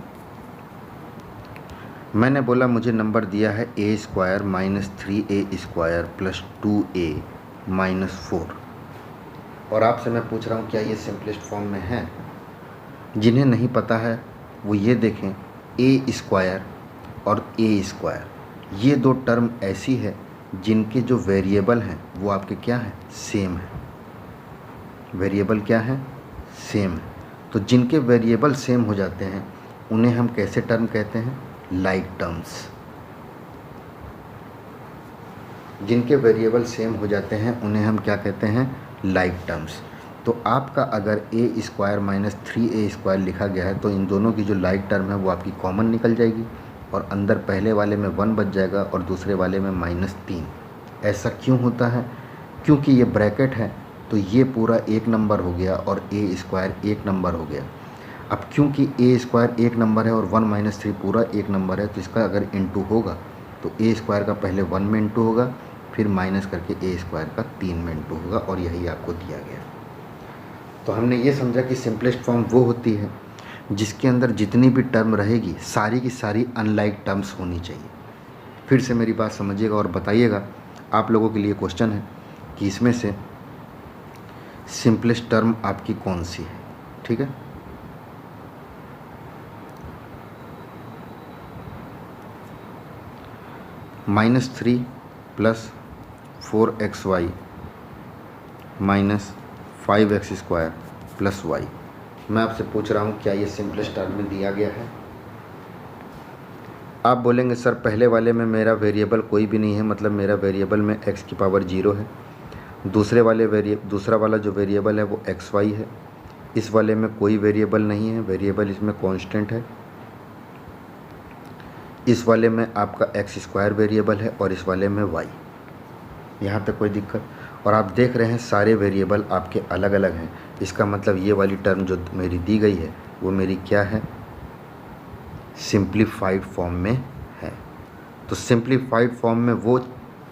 मैंने बोला मुझे नंबर दिया है a square minus 3a square plus 2a minus 4, और आपसे मैं पूछ रहा हूँ क्या ये सिंपलेस्ट फॉर्म में है। जिन्हें नहीं पता है वो ये देखें, a स्क्वायर और a स्क्वायर ये 2 टर्म ऐसी है जिनके जो वेरिएबल हैं वो आपके क्या हैं, सेम है। वेरिएबल क्या है, सेम है। तो जिनके वेरिएबल सेम हो जाते हैं उन्हें हम कैसे टर्म कहते हैं, लाइक टर्म्स। जिनके वेरिएबल सेम हो जाते हैं उन्हें हम क्या कहते हैं, लाइक टर्म्स। तो आपका अगर ए स्क्वायर माइनस 3a² लिखा गया है तो इन दोनों की जो लाइक टर्म है वो आपकी कॉमन निकल जाएगी और अंदर पहले वाले में 1 बच जाएगा और दूसरे वाले में -3। ऐसा क्यों होता है, क्योंकि ये ब्रैकेट है तो ये पूरा एक नंबर हो गया और ए स्क्वायर एक नंबर हो गया। अब क्योंकि ए स्क्वायर एक नंबर है और 1 - 3 पूरा एक नंबर है तो इसका अगर इंटू होगा तो ए स्क्वायर का पहले 1 में इंटू होगा, फिर माइनस करके ए स्क्वायर का 3 में इंटू होगा और यही आपको दिया गया। तो हमने ये समझा कि सिंपलेस्ट फॉर्म वो होती है जिसके अंदर जितनी भी टर्म रहेगी सारी की सारी अनलाइक टर्म्स होनी चाहिए। फिर से मेरी बात समझिएगा और बताइएगा, आप लोगों के लिए क्वेश्चन है कि इसमें से सिंपलेस्ट टर्म आपकी कौन सी है। ठीक है, -3 + 4xy - 5x² + y। मैं आपसे पूछ रहा हूँ क्या ये सिंपलेस्ट टर्म में दिया गया है। आप बोलेंगे सर पहले वाले में मेरा वेरिएबल कोई भी नहीं है, मतलब मेरा वेरिएबल में x⁻0 है। दूसरा वाला जो वेरिएबल है वो xy है। इस वाले में कोई वेरिएबल नहीं है, वेरिएबल इसमें कांस्टेंट है। इस वाले में आपका x² वेरिएबल है और इस वाले में y। यहाँ तक कोई दिक्कत। और आप देख रहे हैं सारे वेरिएबल आपके अलग अलग हैं, इसका मतलब ये वाली टर्म जो मेरी दी गई है वो मेरी क्या है, सिंप्लीफाइड फॉर्म में है। तो सिंप्लीफाइड फॉर्म में वो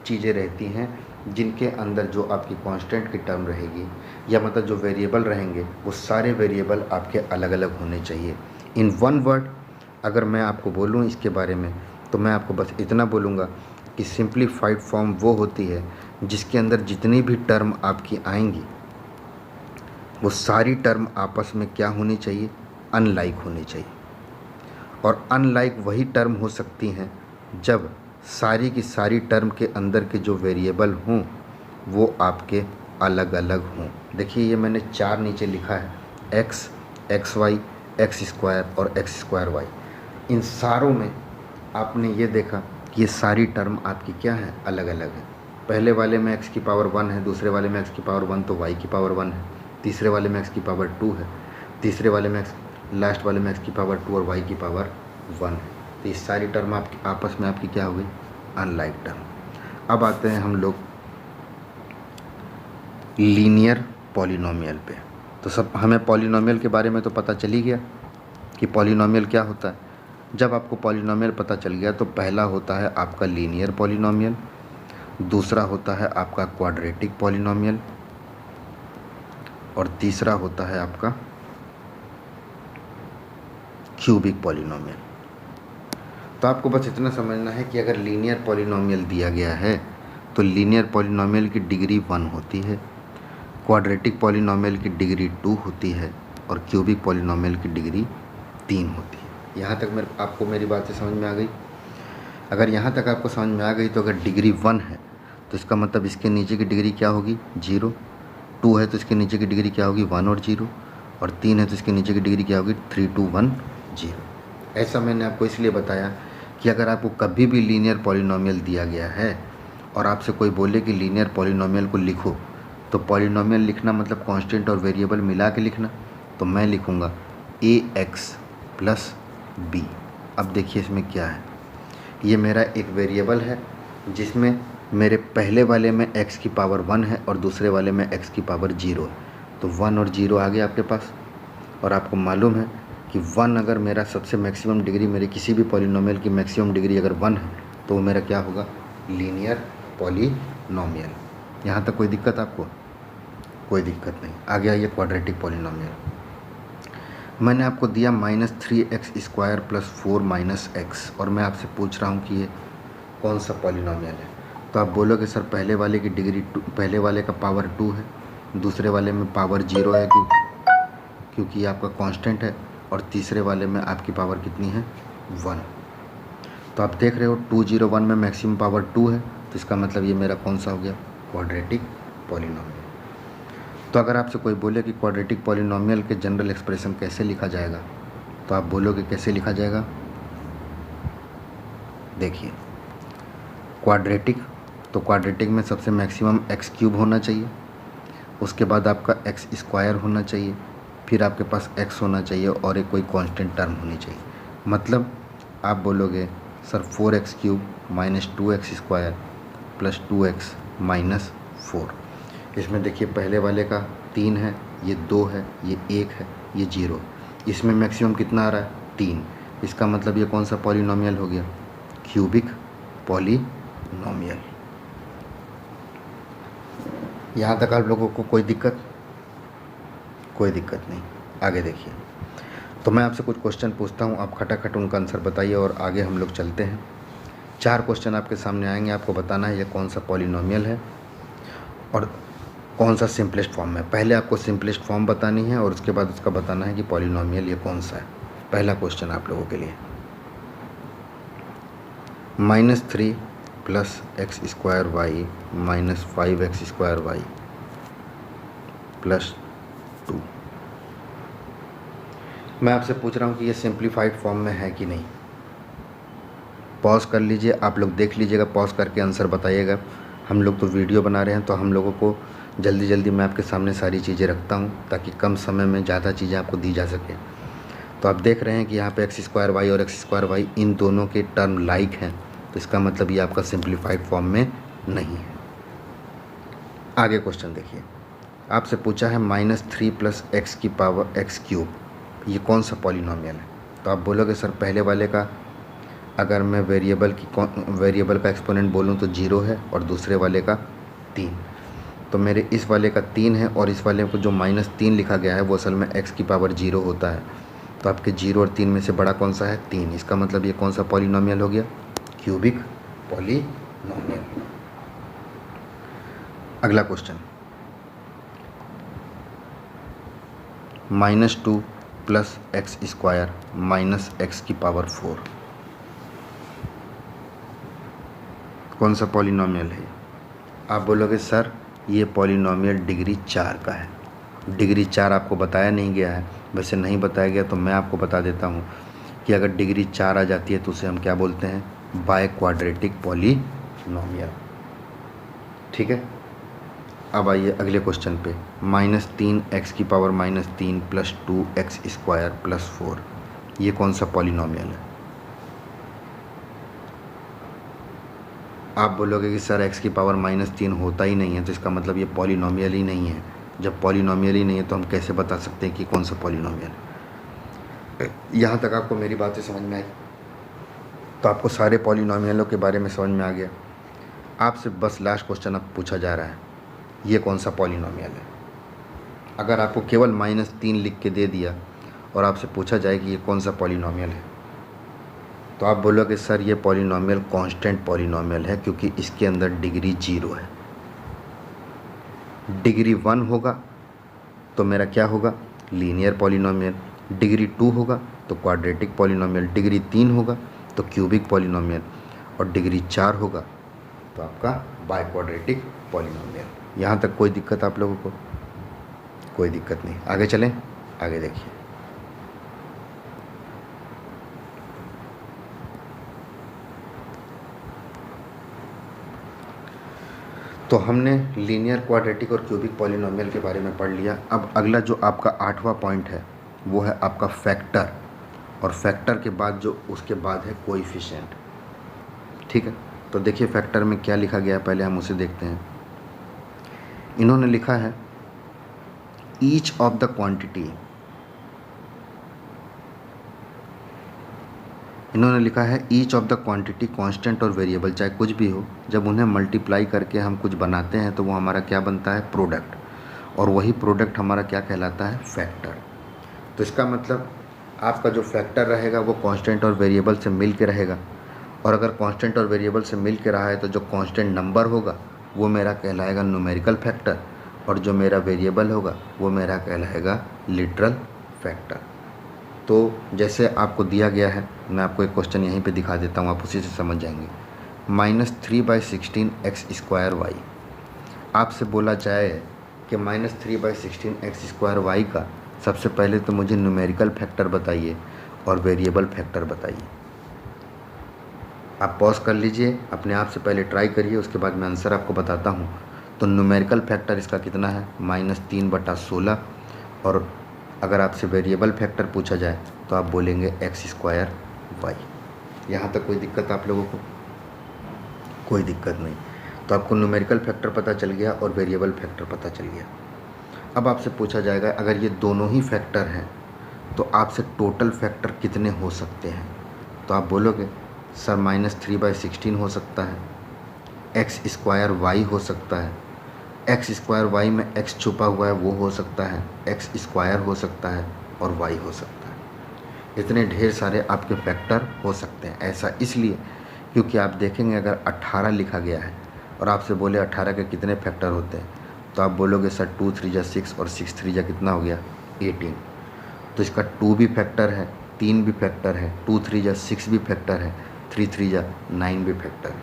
चीज़ें रहती हैं जिनके अंदर जो आपकी कांस्टेंट की टर्म रहेगी या मतलब जो वेरिएबल रहेंगे वो सारे वेरिएबल आपके अलग अलग होने चाहिए। इन वन वर्ड अगर मैं आपको बोलूँ इसके बारे में तो मैं आपको बस इतना बोलूँगा कि सिंप्लीफाइड फॉर्म वो होती है जिसके अंदर जितनी भी टर्म आपकी आएंगी वो सारी टर्म आपस में क्या होनी चाहिए, अनलाइक होनी चाहिए। और अनलाइक वही टर्म हो सकती हैं जब सारी की सारी टर्म के अंदर के जो वेरिएबल हों वो आपके अलग अलग हों। देखिए ये मैंने 4 नीचे लिखा है, x, xy, x² और x²y। इन सारों में आपने ये देखा कि ये सारी टर्म आपकी क्या है, अलग अलग है। पहले वाले में x⁻1 है, दूसरे वाले में x⁻1 तो y⁻1 है, तीसरे वाले में x⁻2 है, तीसरे वाले में लास्ट वाले में x⁻2 और y⁻1 है। तो ये सारी टर्म आपकी आपस में आपकी क्या हो गई, अनलाइक टर्म। अब आते हैं हम लोग लीनियर पॉलिनोमियल पे। तो सब हमें पॉलिनोमियल के बारे में तो पता चल ही गया कि पॉलिनोमियल क्या होता है। जब आपको पॉलिनोमियल पता चल गया तो पहला होता है आपका लीनियर पॉलिनोमियल, दूसरा होता है आपका क्वाड्रेटिक पॉलिनोमियल और तीसरा होता है आपका क्यूबिक पॉलिनोमियल। तो आपको बस इतना समझना है कि अगर लीनियर पॉलिनोमियल दिया गया है तो लीनियर पॉलिनोमियल की डिग्री 1 होती है, क्वाड्रेटिक पॉलिनोमियल की डिग्री 2 होती है और क्यूबिक पॉलिनोमियल की डिग्री 3 होती है। यहाँ तक आपको मेरी बातें समझ में आ गई। अगर यहाँ तक आपको समझ में आ गई तो अगर डिग्री 1 है तो इसका मतलब इसके नीचे की डिग्री क्या होगी, 0। 2 है तो इसके नीचे की डिग्री क्या होगी, 1 और 0। और 3 है तो इसके नीचे की डिग्री क्या होगी, 3, 2, 1, 0। ऐसा मैंने आपको इसलिए बताया कि अगर आपको कभी भी लीनियर पॉलिनोमियल दिया गया है और आपसे कोई बोले कि लीनियर पॉलिनोमियल को लिखो, तो पॉलिनोमियल लिखना मतलब कांस्टेंट और वेरिएबल मिला के लिखना। तो मैं लिखूँगा ax + b। अब देखिए इसमें क्या है, ये मेरा एक वेरिएबल है जिसमें मेरे पहले वाले में x⁻1 है और दूसरे वाले में x⁻0 है। तो 1 और 0 आ गया आपके पास। और आपको मालूम है कि 1 अगर मेरा सबसे मैक्सिमम डिग्री, मेरे किसी भी पॉलिनोमियल की मैक्सिमम डिग्री अगर 1 है तो वो मेरा क्या होगा, लीनियर पॉलिनोमियल। यहाँ तक कोई दिक्कत आपको? कोई दिक्कत नहीं। आ गया ये क्वाड्रेटिक पॉलिनोमियल। मैंने आपको दिया -3x² + 4 - x और मैं आपसे पूछ रहा हूँ कि ये कौन सा पॉलिनोमियल है। तो आप बोलोगे सर पहले वाले की डिग्री 2, पहले वाले का पावर 2 है, दूसरे वाले में पावर 0 है क्योंकि ये आपका कांस्टेंट है, और तीसरे वाले में आपकी पावर कितनी है, 1। तो आप देख रहे हो 2, 0, 1 में मैक्सिमम पावर 2 है, तो इसका मतलब ये मेरा कौन सा हो गया, क्वाड्रेटिक पॉलिनोमियल। तो अगर आपसे कोई बोले कि क्वाड्रेटिक पॉलिनोमियल के जनरल एक्सप्रेशन कैसे लिखा जाएगा, तो आप बोलोगे कैसे लिखा जाएगा। देखिए क्वाड्रेटिक, तो क्वाड्रेटिक में सबसे मैक्सिमम एक्स क्यूब होना चाहिए, उसके बाद आपका एक्स स्क्वायर होना चाहिए, फिर आपके पास एक्स होना चाहिए और एक कोई कांस्टेंट टर्म होनी चाहिए। मतलब आप बोलोगे sir 4x cube minus 2x square plus 2x minus 4। इसमें देखिए पहले वाले का 3 है, ये 2 है, ये 1 है, ये 0। इसमें मैक्सिमम कितना आ रहा है 3। इसका मतलब ये कौन सा पॉलिनोमियल हो गया, क्यूबिक पॉलिनोमियल। यहाँ तक आप लोगों को कोई दिक्कत नहीं। आगे देखिए, तो मैं आपसे कुछ क्वेश्चन पूछता हूँ, आप खटाखट उनका आंसर बताइए और आगे हम लोग चलते हैं। 4 क्वेश्चन आपके सामने आएंगे, आपको बताना है ये कौन सा पॉलिनोमियल है और कौन सा सिंपलेस्ट फॉर्म है। पहले आपको सिंपलेस्ट फॉर्म बतानी है और उसके बाद उसका बताना है कि पॉलिनोमियल ये कौन सा है। पहला क्वेश्चन आप लोगों के लिए, -3 plus x square y minus 5x square y plus 2। मैं आपसे पूछ रहा हूँ कि ये सिंप्लीफाइड फॉर्म में है कि नहीं। पॉज कर लीजिए, आप लोग देख लीजिएगा, पॉज करके आंसर बताइएगा। हम लोग तो वीडियो बना रहे हैं, तो हम लोगों को जल्दी मैं आपके सामने सारी चीज़ें रखता हूँ ताकि कम समय में ज़्यादा चीज़ें आपको दी जा सके। तो आप देख रहे हैं कि यहाँ पे एक्स स्क्वायर वाई और एक्स स्क्वायर वाई इन दोनों के टर्म लाइक हैं, तो इसका मतलब ये आपका सिंप्लीफाइड फॉर्म में नहीं है। आगे क्वेश्चन देखिए, आपसे पूछा है -3 प्लस एक्स की पावर एक्स क्यूब, ये कौन सा पॉलिनोमियल है। तो आप बोलोगे सर पहले वाले का अगर मैं वेरिएबल का एक्सपोनेंट बोलूँ तो 0 है और दूसरे वाले का 3। तो मेरे इस वाले का 3 है और इस वाले को जो -3 लिखा गया है वो असल में x की पावर 0 होता है। तो आपके 0 और 3 में से बड़ा कौन सा है 3। इसका मतलब ये कौन सा पॉलिनोमियल हो गया, क्यूबिक पॉलिनोमियल। अगला question, -2 plus x square minus x की पावर 4, कौन सा पॉलिनोमियल है। आप बोलोगे सर ये पॉलिनोमियल डिग्री 4 का है। डिग्री 4 आपको बताया नहीं गया है, वैसे नहीं बताया गया तो मैं आपको बता देता हूँ कि अगर डिग्री 4 आ जाती है तो उसे हम क्या बोलते हैं, बाय क्वाड्रेटिक पॉलिनोमियल। ठीक है, अब आइए अगले क्वेश्चन पे, -3 एक्स की power -3 plus 2x square plus 4, ये कौन सा पॉलिनोमियल है। आप बोलोगे कि सर x की पावर -3 होता ही नहीं है, तो इसका मतलब ये पॉलिनोमियल ही नहीं है। जब पॉलिनोमियल ही नहीं है तो हम कैसे बता सकते हैं कि कौन सा पॉलिनोमियल है। यहाँ तक आपको मेरी बातें समझ में आई, तो आपको सारे पॉलिनोमियलों के बारे में समझ में आ गया। आपसे बस लास्ट क्वेश्चन अब पूछा जा रहा है, ये कौन सा पॉलिनोमियल है। अगर आपको केवल -3 लिख के दे दिया और आपसे पूछा जाए कि ये कौन सा पॉलिनोमियल है, तो आप बोलोगे सर ये पॉलिनोमियल कांस्टेंट पॉलिनोमियल है, क्योंकि इसके अंदर डिग्री 0 है। डिग्री 1 होगा तो मेरा क्या होगा, लीनियर पॉलिनोमियल। डिग्री 2 होगा तो क्वाड्रेटिक पॉलिनोमियल। डिग्री 3 होगा तो क्यूबिक पॉलिनोमियल और डिग्री 4 होगा तो आपका बाय क्वाड्रेटिक पॉलिनोमियल। यहाँ तक कोई दिक्कत आप लोगों को, कोई दिक्कत नहीं। आगे चलें, आगे देखिए, तो हमने लीनियर, क्वाड्रेटिक और क्यूबिक पॉलिनोमियल के बारे में पढ़ लिया। अब अगला जो आपका 8वां पॉइंट है वो है आपका फैक्टर, और फैक्टर के बाद जो उसके बाद है कोएफिशिएंट। ठीक है, तो देखिए फैक्टर में क्या लिखा गया है, पहले हम उसे देखते हैं। इन्होंने लिखा है ईच ऑफ द क्वांटिटी, इन्होंने लिखा है each of the quantity constant और वेरिएबल, चाहे कुछ भी हो, जब उन्हें मल्टीप्लाई करके हम कुछ बनाते हैं तो वो हमारा क्या बनता है, प्रोडक्ट, और वही प्रोडक्ट हमारा क्या कहलाता है, फैक्टर। तो इसका मतलब आपका जो फैक्टर रहेगा वो कांस्टेंट और वेरिएबल से मिल के रहेगा, और अगर कांस्टेंट और वेरिएबल से मिल के रहा है तो जो कांस्टेंट नंबर होगा वो मेरा कहलाएगा न्यूमेरिकल फैक्टर, और जो मेरा वेरिएबल होगा वो मेरा कहलाएगा लिटरल फैक्टर। तो जैसे आपको दिया गया है, मैं आपको एक क्वेश्चन यहीं पे दिखा देता हूँ, आप उसी से समझ जाएंगे। -3/16 एक्स स्क्वायर वाई, आपसे बोला जाए कि -3/16 x² y का सबसे पहले तो मुझे न्यूमेरिकल फैक्टर बताइए और वेरिएबल फैक्टर बताइए। आप पॉज कर लीजिए, अपने आप से पहले ट्राई करिए, उसके बाद मैं आंसर आपको बताता हूँ। तो न्यूमेरिकल फैक्टर इसका कितना है? -3/16। और अगर आपसे वेरिएबल फैक्टर पूछा जाए तो आप बोलेंगे x² y। यहाँ तक कोई दिक्कत आप लोगों को? कोई दिक्कत नहीं। तो आपको न्यूमेरिकल फैक्टर पता चल गया और वेरिएबल फैक्टर पता चल गया। अब आपसे पूछा जाएगा अगर ये दोनों ही फैक्टर हैं तो आपसे टोटल फैक्टर कितने हो सकते हैं? तो आप बोलोगे सर -3/16 हो सकता है, x² y हो सकता है, x² y में x छुपा हुआ है वो हो सकता है, x² हो सकता है और y हो सकता है। इतने ढेर सारे आपके फैक्टर हो सकते हैं। ऐसा इसलिए क्योंकि आप देखेंगे अगर 18 लिखा गया है और आपसे बोले 18 के कितने फैक्टर होते हैं तो आप बोलोगे सर 2 3 जा 6 और 6 3 जा कितना हो गया? 18। तो इसका 2 भी फैक्टर है, 3 भी फैक्टर है, 2 3 जा 6 भी फैक्टर है, 3 3 जा 9 भी फैक्टर है।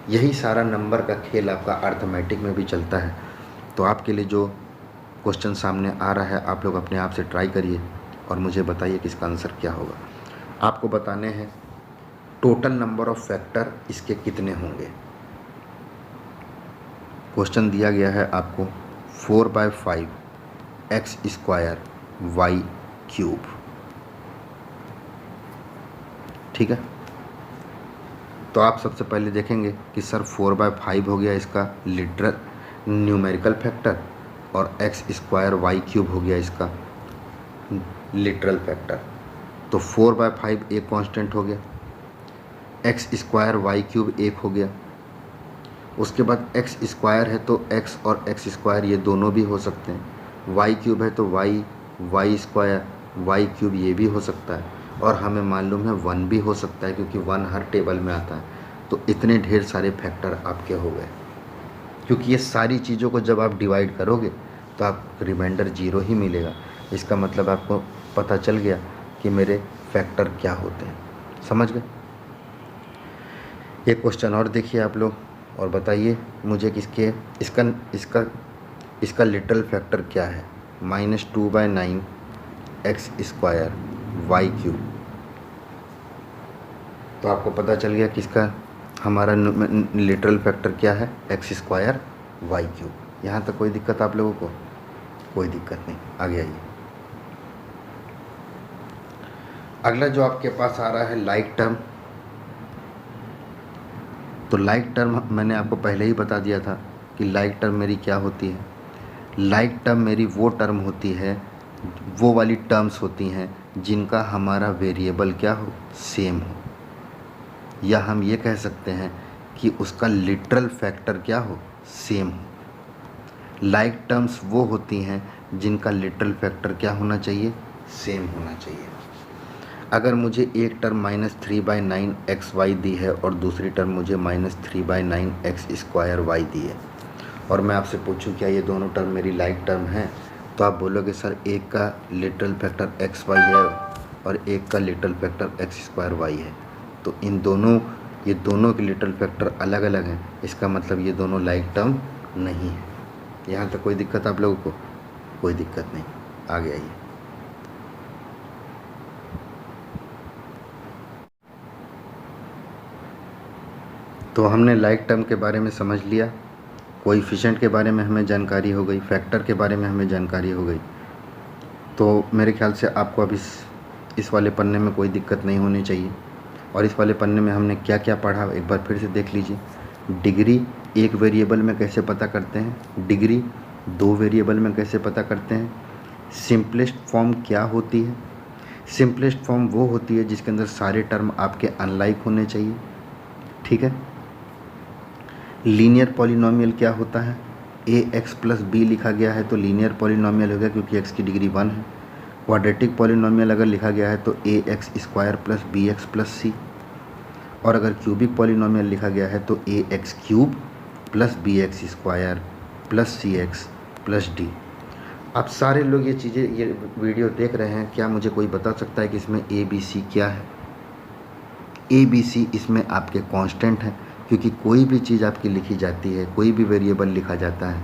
यही सारा नंबर का खेल आपका अर्थमेटिक में भी चलता है। तो आपके लिए जो क्वेश्चन सामने आ रहा है आप लोग अपने आप से ट्राई करिए और मुझे बताइए कि इसका आंसर क्या होगा। आपको बताने हैं टोटल नंबर ऑफ फैक्टर इसके कितने होंगे। क्वेश्चन दिया गया है आपको 4/5 x² y³। ठीक है, तो आप सबसे पहले देखेंगे कि सर 4/5 हो गया इसका लिटरल न्यूमेरिकल फैक्टर और x² y³ हो गया इसका लिटरल फैक्टर। तो 4/5 एक कांस्टेंट हो गया, x² y³ एक हो गया। उसके बाद x² है तो x और x² ये दोनों भी हो सकते हैं, y³ है तो y, y² y³ ये भी हो सकता है और हमें मालूम है 1 भी हो सकता है क्योंकि 1 हर टेबल में आता है। तो इतने ढेर सारे फैक्टर आपके हो गए। क्योंकि ये सारी चीज़ों को जब आप डिवाइड करोगे तो आप रिमाइंडर 0 ही मिलेगा। इसका मतलब आपको पता चल गया कि मेरे फैक्टर क्या होते हैं। समझ गए? एक क्वेश्चन और देखिए आप लोग और बताइए मुझे किसके इसका लिटरल फैक्टर क्या है? -2/9 x² y³। तो आपको पता चल गया किसका हमारा लिटरल फैक्टर क्या है? x² y³। यहाँ तक कोई दिक्कत आप लोगों को? कोई दिक्कत नहीं, आगे आइए। अगला जो आपके पास आ रहा है लाइक टर्म। तो लाइक टर्म मैंने आपको पहले ही बता दिया था कि लाइक टर्म मेरी क्या होती है। लाइक टर्म मेरी वो टर्म होती है, वो वाली टर्म्स होती हैं जिनका हमारा वेरिएबल क्या हो? सेम हो, या हम ये कह सकते हैं कि उसका लिटरल फैक्टर क्या हो? सेम हो। लाइक टर्म्स वो होती हैं जिनका लिटरल फैक्टर क्या होना चाहिए? सेम होना चाहिए। अगर मुझे एक टर्म -3/9 xy दी है और दूसरी टर्म मुझे -3/9 x² y दी है और मैं आपसे पूछूं क्या ये दोनों टर्म मेरी लाइक टर्म हैं, तो आप बोलोगे सर एक का लिटरल फैक्टर xy है और एक का लिटरल फैक्टर x² y है। तो ये दोनों के लिटरल फैक्टर अलग अलग हैं, इसका मतलब ये दोनों लाइक टर्म नहीं है। यहाँ तक कोई दिक्कत आप लोगों को? कोई दिक्कत नहीं, आगे आइए। तो हमने लाइक टर्म के बारे में समझ लिया, कोएफिशिएंट के बारे में हमें जानकारी हो गई, फैक्टर के बारे में हमें जानकारी हो गई। तो मेरे ख्याल से आपको अब इस वाले पन्ने में कोई दिक्कत नहीं होनी चाहिए। और इस वाले पन्ने में हमने क्या क्या पढ़ा एक बार फिर से देख लीजिए। डिग्री एक वेरिएबल में कैसे पता करते हैं, डिग्री 2 वेरिएबल में कैसे पता करते हैं, सिंपलेस्ट फॉर्म क्या होती है। सिंपलेस्ट फॉर्म वो होती है जिसके अंदर सारे टर्म आपके अनलाइक होने चाहिए। ठीक है। लीनियर पॉलिनोमियल क्या होता है? ax + b लिखा गया है तो लीनियर पॉलिनोमियल हो गया क्योंकि x की डिग्री 1 है। क्वाड्रेटिक पॉलिनोमियल अगर लिखा गया है तो ax² + bx + c। और अगर क्यूबिक पॉलिनोमियल लिखा गया है तो ax³ + bx² + cx + d। आप सारे लोग ये वीडियो देख रहे हैं, क्या मुझे कोई बता सकता है कि इसमें ABC क्या है? ABC इसमें आपके कांस्टेंट हैं, क्योंकि कोई भी चीज़ आपकी लिखी जाती है, कोई भी वेरिएबल लिखा जाता है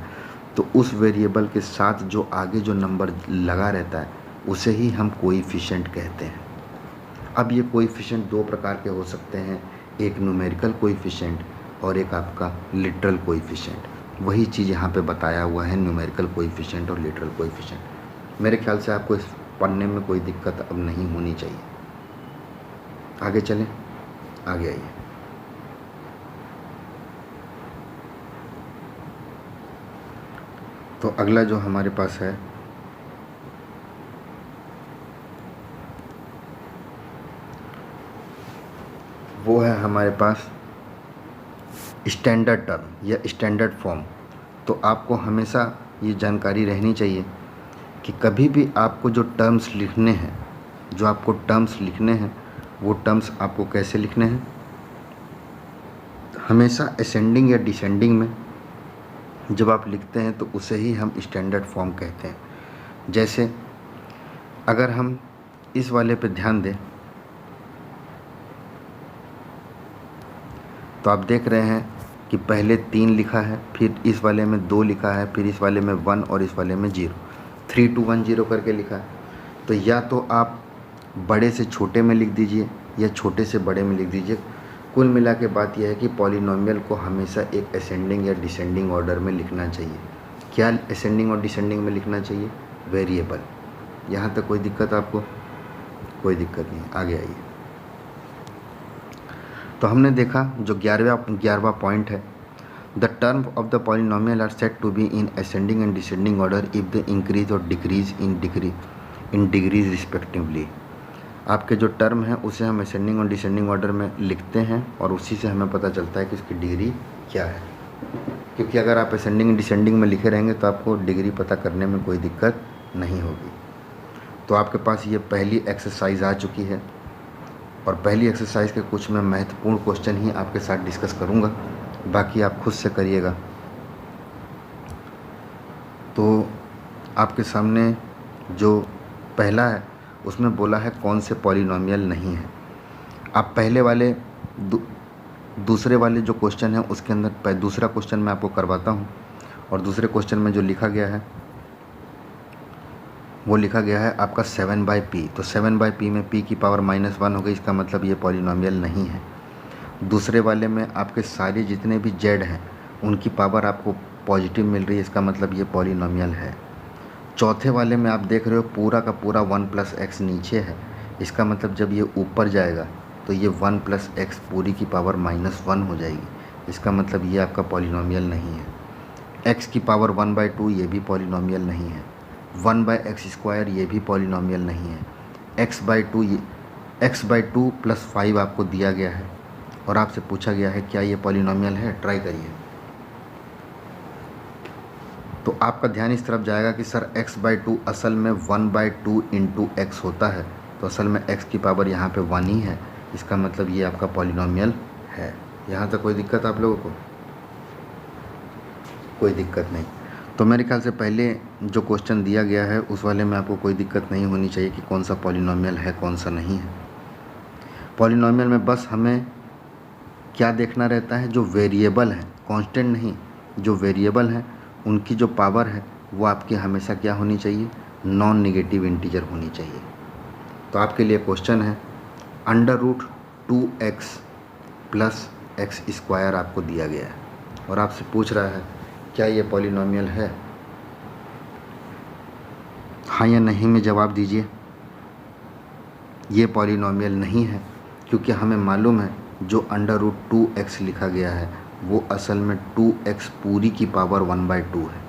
तो उस वेरिएबल के साथ जो आगे जो नंबर लगा रहता है उसे ही हम कोएफिशिएंट कहते हैं। अब ये कोएफिशिएंट दो प्रकार के हो सकते हैं, एक न्यूमेरिकल कोएफिशिएंट और एक आपका लिटरल कोएफिशिएंट। वही चीज़ यहाँ पे बताया हुआ है, न्यूमेरिकल कोएफिशिएंट और लिटरल कोएफिशिएंट। मेरे ख्याल से आपको इस पढ़ने में कोई दिक्कत अब नहीं होनी चाहिए। आगे चलें, आगे आइए। तो अगला जो हमारे पास है वो है हमारे पास स्टैंडर्ड टर्म या स्टैंडर्ड फॉर्म। तो आपको हमेशा ये जानकारी रहनी चाहिए कि कभी भी आपको जो टर्म्स लिखने हैं, वो टर्म्स आपको कैसे लिखने हैं, हमेशा असेंडिंग या डिसेंडिंग में जब आप लिखते हैं तो उसे ही हम स्टैंडर्ड फॉर्म कहते हैं। जैसे अगर हम इस वाले पे ध्यान दें तो आप देख रहे हैं कि पहले 3 लिखा है, फिर इस वाले में 2 लिखा है, फिर इस वाले में 1 और इस वाले में 0, 3 2 1 0 करके लिखा है। तो या तो आप बड़े से छोटे में लिख दीजिए या छोटे से बड़े में लिख दीजिए। कुल मिला के बात यह है कि पॉलिनोमियल को हमेशा एक असेंडिंग या डिसेंडिंग ऑर्डर में लिखना चाहिए। क्या असेंडिंग और डिसेंडिंग में लिखना चाहिए? वेरिएबल। यहाँ तक कोई दिक्कत आपको? कोई दिक्कत नहीं। आगे आइए। तो हमने देखा जो 11वां पॉइंट है, the term of the polynomial are set to be in ascending and descending order if they increase और डिक्रीज इन डिग्रीज रिस्पेक्टिवली। आपके जो टर्म है उसे हम असेंडिंग और डिसेंडिंग ऑर्डर में लिखते हैं और उसी से हमें पता चलता है कि इसकी डिग्री क्या है। क्योंकि अगर आप असेंडिंग एंड डिसेंडिंग में लिखे रहेंगे तो आपको डिग्री पता करने में कोई दिक्कत नहीं होगी। तो आपके पास ये पहली एक्सरसाइज आ चुकी है और पहली एक्सरसाइज के कुछ मैं महत्वपूर्ण क्वेश्चन ही आपके साथ डिस्कस करूँगा, बाकी आप खुद से करिएगा। तो आपके सामने जो पहला है उसमें बोला है कौन से पॉलिनोमियल नहीं है। आप पहले वाले दूसरे वाले जो क्वेश्चन है उसके अंदर दूसरा क्वेश्चन मैं आपको करवाता हूँ और दूसरे क्वेश्चन में जो लिखा गया है वो लिखा गया है आपका 7/p। तो 7/p में p की पावर -1 हो गई, इसका मतलब ये पॉलिनोमियल नहीं है। दूसरे वाले में आपके सारे जितने भी z हैं उनकी पावर आपको पॉजिटिव मिल रही है, इसका मतलब ये पॉलिनोमियल है। चौथे वाले में आप देख रहे हो पूरा का पूरा 1 + x नीचे है, इसका मतलब जब ये ऊपर जाएगा तो ये 1 + x पूरी की पावर -1 हो जाएगी, इसका मतलब ये आपका पॉलिनोमियल नहीं है। x की पावर 1/2 ये भी पॉलिनोमियल नहीं है। 1/x² ये भी पॉलिनोमियल नहीं है। x/2 + 5 आपको दिया गया है और आपसे पूछा गया है क्या ये पॉलिनोमियल है। ट्राई करिए। तो आपका ध्यान इस तरफ जाएगा कि सर x/2 असल में 1/2 × x होता है, तो असल में x की पावर यहाँ पे 1 ही है, इसका मतलब ये आपका पॉलिनोमियल है। यहाँ तक कोई दिक्कत आप लोगों को? कोई दिक्कत नहीं। तो मेरे ख्याल से पहले जो क्वेश्चन दिया गया है उस वाले में आपको कोई दिक्कत नहीं होनी चाहिए कि कौन सा पॉलिनोमियल है कौन सा नहीं है। पॉलिनोमियल में बस हमें क्या देखना रहता है, जो वेरिएबल हैं, कांस्टेंट नहीं, जो वेरिएबल हैं उनकी जो पावर है वो आपकी हमेशा क्या होनी चाहिए? नॉन नेगेटिव इंटीजर होनी चाहिए। तो आपके लिए क्वेश्चन है √2x + x² आपको दिया गया है और आपसे पूछ रहा है क्या ये पॉलिनोमियल है? हाँ या नहीं में जवाब दीजिए। ये पॉलिनोमियल नहीं है क्योंकि हमें मालूम है जो √2x लिखा गया है वो असल में 2x पूरी की पावर 1/2 है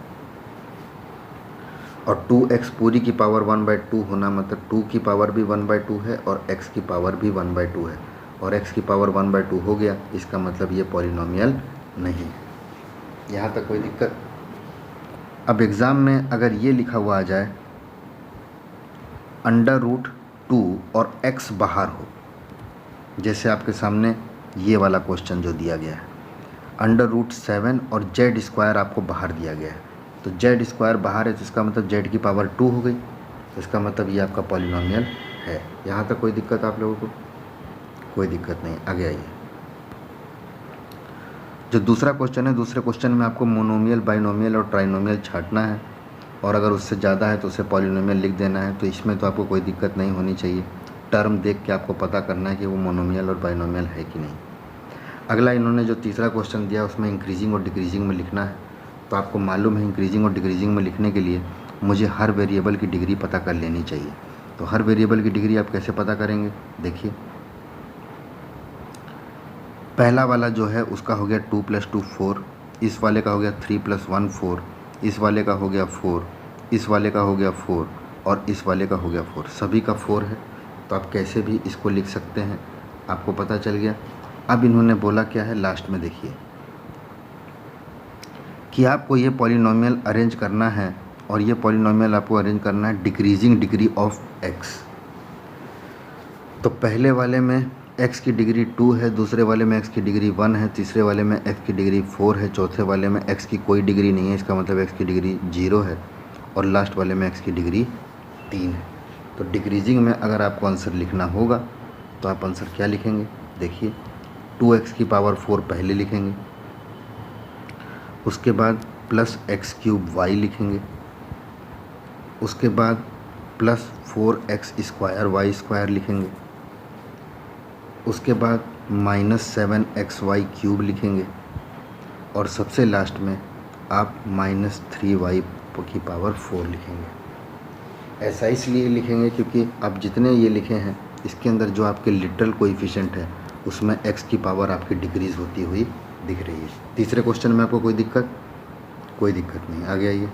और 2x पूरी की पावर 1/2 होना मतलब 2 की पावर भी 1/2 है और x की पावर भी 1/2 है और x की पावर 1/2 हो गया, इसका मतलब ये पॉलिनोमियल नहीं है। यहाँ तक कोई दिक्कत? अब एग्ज़ाम में अगर ये लिखा हुआ आ जाए √2 और x बाहर हो, जैसे आपके सामने ये वाला क्वेश्चन जो दिया गया है √7 और z² आपको बाहर दिया गया है, तो z² बाहर है तो इसका मतलब z की पावर 2 हो गई, तो इसका मतलब ये आपका पॉलिनोमियल है। यहाँ तक कोई दिक्कत आप लोगों को? कोई दिक्कत नहीं। आगे आइए। जो दूसरा क्वेश्चन है, दूसरे क्वेश्चन में आपको मोनोमियल, बाइनोमियल और ट्राइनोमियल छांटना है, और अगर उससे ज़्यादा है तो उसे पॉलिनोमियल लिख देना है। तो इसमें तो आपको कोई दिक्कत नहीं होनी चाहिए। टर्म देख के आपको पता करना है कि वो मोनोमियल और बाइनोमियल है कि नहीं। अगला इन्होंने जो तीसरा क्वेश्चन दिया उसमें इंक्रीजिंग और डिक्रीजिंग में लिखना है। तो आपको मालूम है इंक्रीजिंग और डिक्रीजिंग में लिखने के लिए मुझे हर वेरिएबल की डिग्री पता कर लेनी चाहिए। तो हर वेरिएबल की डिग्री आप कैसे पता करेंगे, देखिए पहला वाला जो है उसका हो गया 2 + 2 4, इस वाले का हो गया 3 + 1 4, इस वाले का हो गया 4, इस वाले का हो गया 4 और इस वाले का हो गया 4। सभी का 4 है, तो आप कैसे भी इसको लिख सकते हैं, आपको पता चल गया। अब इन्होंने बोला क्या है लास्ट में, देखिए कि आपको ये पॉलिनोमियल अरेंज करना है, और ये पॉलिनोमियल आपको अरेंज करना है डिक्रीजिंग डिग्री ऑफ एक्स। तो पहले वाले में x की डिग्री 2 है, दूसरे वाले में x की डिग्री 1 है, तीसरे वाले में x की डिग्री 4 है, चौथे वाले में x की कोई डिग्री नहीं है, इसका मतलब x की डिग्री 0 है, और लास्ट वाले में x की डिग्री 3 है। तो डिक्रीजिंग में अगर आपको आंसर लिखना होगा तो आप आंसर क्या लिखेंगे, देखिए 2x⁴ पहले लिखेंगे, उसके बाद +x³ y लिखेंगे, उसके बाद +4x² y² लिखेंगे, उसके बाद -7xy³ लिखेंगे, और सबसे लास्ट में आप -3y⁴ लिखेंगे। ऐसा इसलिए लिखेंगे क्योंकि आप जितने ये लिखे हैं इसके अंदर जो आपके लिटरल कोएफिशिएंट है उसमें x की पावर आपकी डिक्रीज़ होती हुई दिख रही है। तीसरे क्वेश्चन में आपको कोई दिक्कत नहीं। आगे आइए।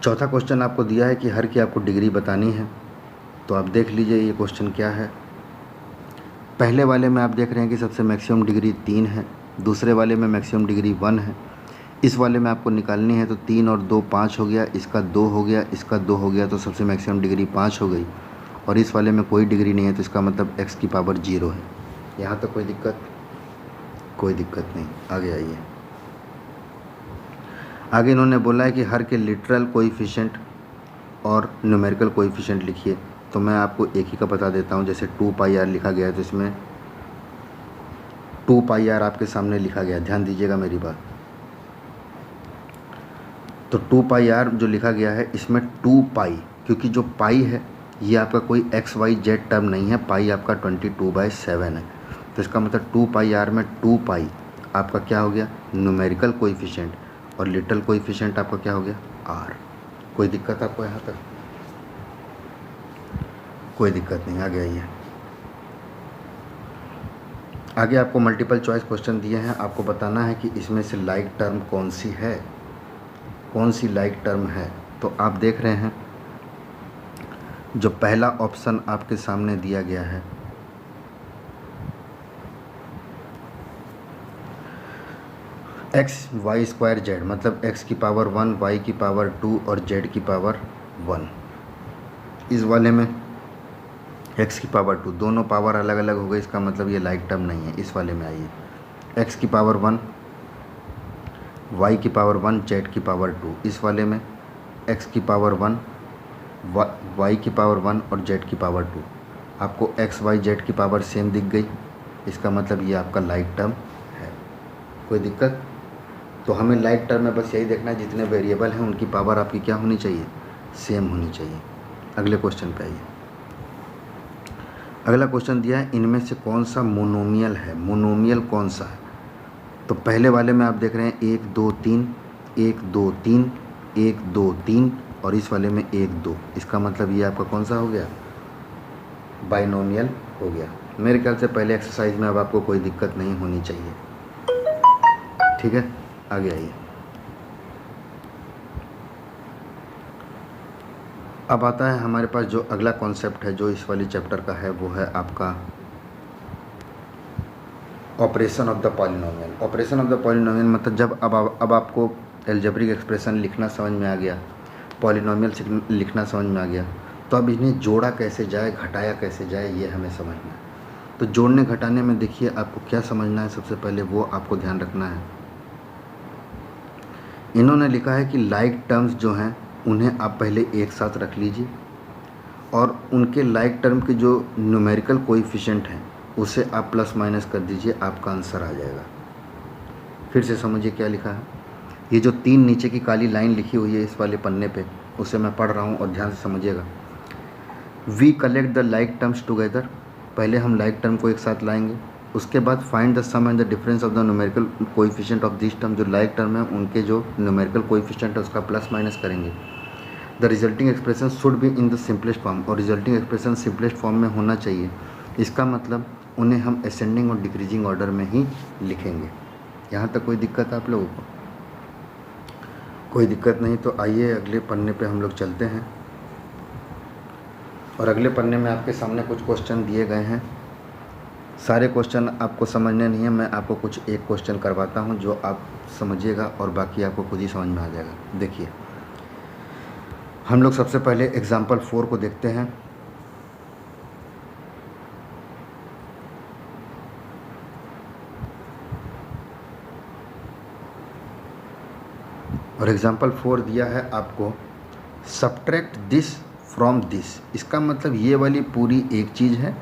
चौथा क्वेश्चन आपको दिया है कि हर की आपको डिग्री बतानी है। तो आप देख लीजिए ये क्वेश्चन क्या है। पहले वाले में आप देख रहे हैं कि सबसे मैक्सिमम डिग्री 3 है, दूसरे वाले में मैक्सिमम डिग्री 1 है, इस वाले में आपको निकालनी है। तो 3 और 2 5 हो गया, इसका 2 हो गया, इसका 2 हो गया, तो सबसे मैक्सिमम डिग्री 5 हो गई, और इस वाले में कोई डिग्री नहीं है, तो इसका मतलब x की पावर 0 है। यहाँ तक कोई दिक्कत नहीं। आगे आइए। आगे इन्होंने बोला है कि हर के लिटरल कोएफिशिएंट और न्यूमेरिकल कोएफिशिएंट लिखिए। तो मैं आपको एक ही का बता देता हूँ। जैसे 2πr लिखा गया है तो इसमें 2πr आपके सामने लिखा गया, ध्यान दीजिएगा मेरी बात। तो 2πr जो लिखा गया है इसमें 2π, क्योंकि जो पाई है ये आपका कोई XYZ टर्म नहीं है, पाई आपका 22/7 है। तो इसका मतलब 2πr में 2π आपका क्या हो गया, न्यूमेरिकल कोएफिशिएंट, और लिटरल कोएफिशिएंट आपका क्या हो गया, r। कोई दिक्कत आपको यहाँ तक? कोई दिक्कत नहीं। आगे आइए। आगे आपको मल्टीपल चॉइस क्वेश्चन दिए हैं, आपको बताना है कि इसमें से लाइक टर्म कौन सी लाइक टर्म है। तो आप देख रहे हैं जो पहला ऑप्शन आपके सामने दिया गया है, XY² मतलब x की पावर 1, y की पावर 2 और z की पावर 1। इस वाले में x की पावर 2, दोनों पावर अलग अलग हो गई, इसका मतलब ये लाइक टर्म नहीं है। इस वाले में आइए, x की पावर 1, y की पावर 1, z की पावर 2। इस वाले में x की पावर 1, y की पावर 1 और z की पावर 2। आपको x y z की पावर सेम दिख गई, इसका मतलब ये आपका लाइक टर्म है। कोई दिक्कत? तो हमें लाइक टर्म में बस यही देखना है जितने वेरिएबल हैं उनकी पावर आपकी क्या होनी चाहिए, सेम होनी चाहिए। अगले क्वेश्चन पे आइए। अगला क्वेश्चन दिया है इनमें से कौन सा मोनोमियल है, मोनोमियल कौन सा है। तो पहले वाले में आप देख रहे हैं 1 2 3, 1 2 3, 1 2 3, और इस वाले में 1 2। इसका मतलब ये आपका कौन सा हो गया, बाइनोमियल हो गया। मेरे ख्याल से पहले एक्सरसाइज में अब आपको कोई दिक्कत नहीं होनी चाहिए, ठीक है। आगे आइए। अब आता है हमारे पास जो अगला कॉन्सेप्ट है जो इस वाली चैप्टर का है, वो है आपका operation of the polynomial. Operation of the polynomial मतलब जब अब आपको एल्जेब्रिक एक्सप्रेशन लिखना समझ में आ गया, पॉलिनोमियल लिखना समझ में आ गया, तो अब इन्हें जोड़ा कैसे जाए, घटाया कैसे जाए, ये हमें समझना है। तो जोड़ने घटाने में देखिए आपको क्या समझना है, सबसे पहले वो आपको ध्यान रखना है। इन्होंने लिखा है कि लाइक टर्म्स जो हैं उन्हें आप पहले एक साथ रख लीजिए और उनके लाइक टर्म के जो न्यूमेरिकल कोएफिशिएंट हैं उसे आप प्लस माइनस कर दीजिए, आपका आंसर आ जाएगा। फिर से समझिए क्या लिखा है। ये जो 3 नीचे की काली लाइन लिखी हुई है इस वाले पन्ने पे, उसे मैं पढ़ रहा हूँ और ध्यान से समझिएगा। We collect the like terms together, पहले हम लाइक टर्म को एक साथ लाएंगे। उसके बाद find the sum and the difference of the numerical coefficient of this term, जो लाइक टर्म है उनके जो न्यूमेरिकल कोएफिशिएंट है उसका प्लस माइनस करेंगे। The resulting expression should be in the simplest form, और रिजल्टिंग एक्सप्रेशन सिंपलेस्ट फॉर्म में होना चाहिए। इसका मतलब उन्हें हम असेंडिंग और डिक्रीजिंग ऑर्डर में ही लिखेंगे। यहाँ तक कोई दिक्कत है आप लोगों को? कोई दिक्कत नहीं तो आइए अगले पन्ने पे हम लोग चलते हैं। और अगले पन्ने में आपके सामने कुछ क्वेश्चन दिए गए हैं। सारे क्वेश्चन आपको समझने नहीं है, मैं आपको कुछ एक क्वेश्चन करवाता हूँ जो आप समझिएगा और बाकी आपको खुद ही समझ में आ जाएगा। देखिए, हम लोग सबसे पहले एग्जाम्पल 4 को देखते हैं। और एग्जाम्पल 4 दिया है आपको, सब्ट्रैक्ट दिस फ्रॉम दिस। इसका मतलब ये वाली पूरी एक चीज़ है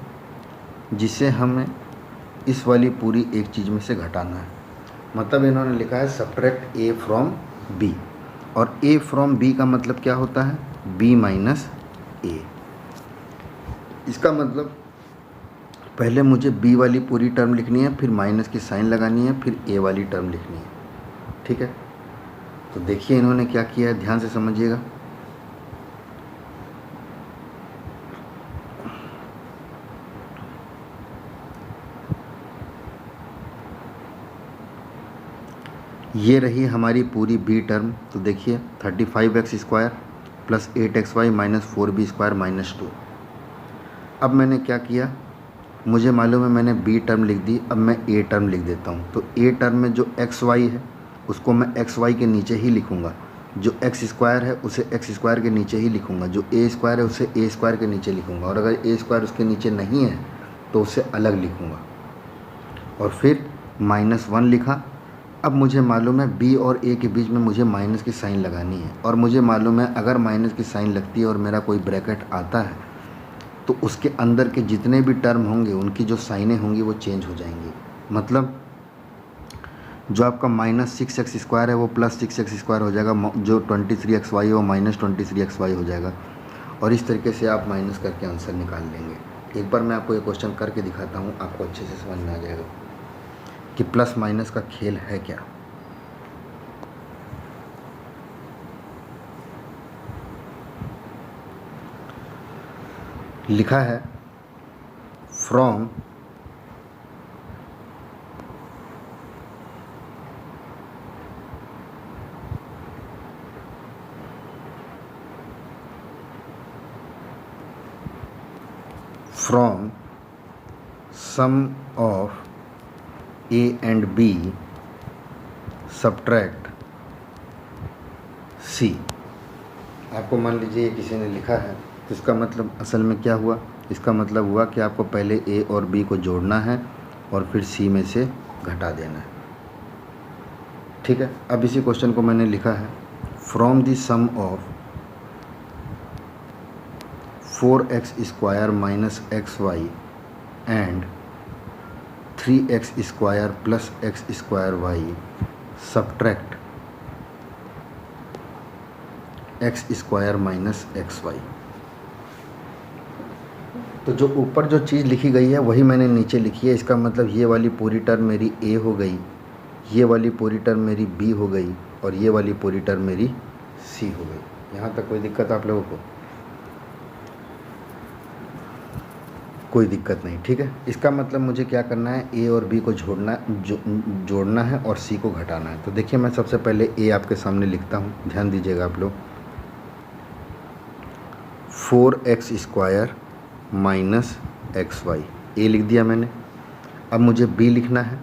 जिसे हमें इस वाली पूरी एक चीज़ में से घटाना है। मतलब इन्होंने लिखा है सब्ट्रैक्ट ए फ्रॉम बी, और ए फ्रॉम बी का मतलब क्या होता है? बी माइनस ए। इसका मतलब पहले मुझे बी वाली पूरी टर्म लिखनी है, फिर माइनस की साइन लगानी है, फिर ए वाली टर्म लिखनी है। ठीक है, तो देखिए इन्होंने क्या किया है, ध्यान से समझिएगा। ये रही हमारी पूरी बी टर्म। तो देखिए 35x square plus 8xy minus 4b square minus 2। अब मैंने क्या किया, मुझे मालूम है मैंने बी टर्म लिख दी, अब मैं ए टर्म लिख देता हूँ। तो ए टर्म में जो xy है उसको मैं xy के नीचे ही लिखूँगा, जो x स्क्वायर है उसे x स्क्वायर के नीचे ही लिखूँगा, जो a स्क्वायर है उसे a स्क्वायर के नीचे लिखूँगा, और अगर a स्क्वायर उसके नीचे नहीं है तो उसे अलग लिखूँगा। और फिर -1 लिखा। अब मुझे मालूम है b और a के बीच में मुझे माइनस की साइन लगानी है, और मुझे मालूम है अगर माइनस की साइन लगती है और मेरा कोई ब्रैकेट आता है तो उसके अंदर के जितने भी टर्म होंगे उनकी जो साइनें होंगी वो चेंज हो जाएंगी। मतलब जो आपका -6x स्क्वायर है वो +6x स्क्वायर हो जाएगा, जो 23xy है वो -23xy हो जाएगा, और इस तरीके से आप माइनस करके आंसर निकाल लेंगे। एक बार मैं आपको ये क्वेश्चन करके दिखाता हूँ, आपको अच्छे से समझ में आ जाएगा कि प्लस माइनस का खेल है क्या। लिखा है from sum of A and B subtract C। आपको मान लीजिए किसी ने लिखा है, तो इसका मतलब असल में क्या हुआ? इसका मतलब हुआ कि आपको पहले A और B को जोड़ना है और फिर C में से घटा देना है। ठीक है, अब इसी क्वेश्चन को मैंने लिखा है from the sum of 4x square minus xy and 3x square plus x square y subtract x square minus xy। तो जो ऊपर जो चीज़ लिखी गई है वही मैंने नीचे लिखी है। इसका मतलब ये वाली पूरी टर्म मेरी a हो गई, ये वाली पूरी टर्म मेरी b हो गई, और ये वाली पूरी टर्म मेरी c हो गई। यहाँ तक कोई दिक्कत आप लोगों को? कोई दिक्कत नहीं। ठीक है, इसका मतलब मुझे क्या करना है, a और b को जोड़ना है और c को घटाना है। तो देखिए मैं सबसे पहले a आपके सामने लिखता हूँ, ध्यान दीजिएगा आप लोग। 4x square minus xy a लिख दिया मैंने। अब मुझे b लिखना है,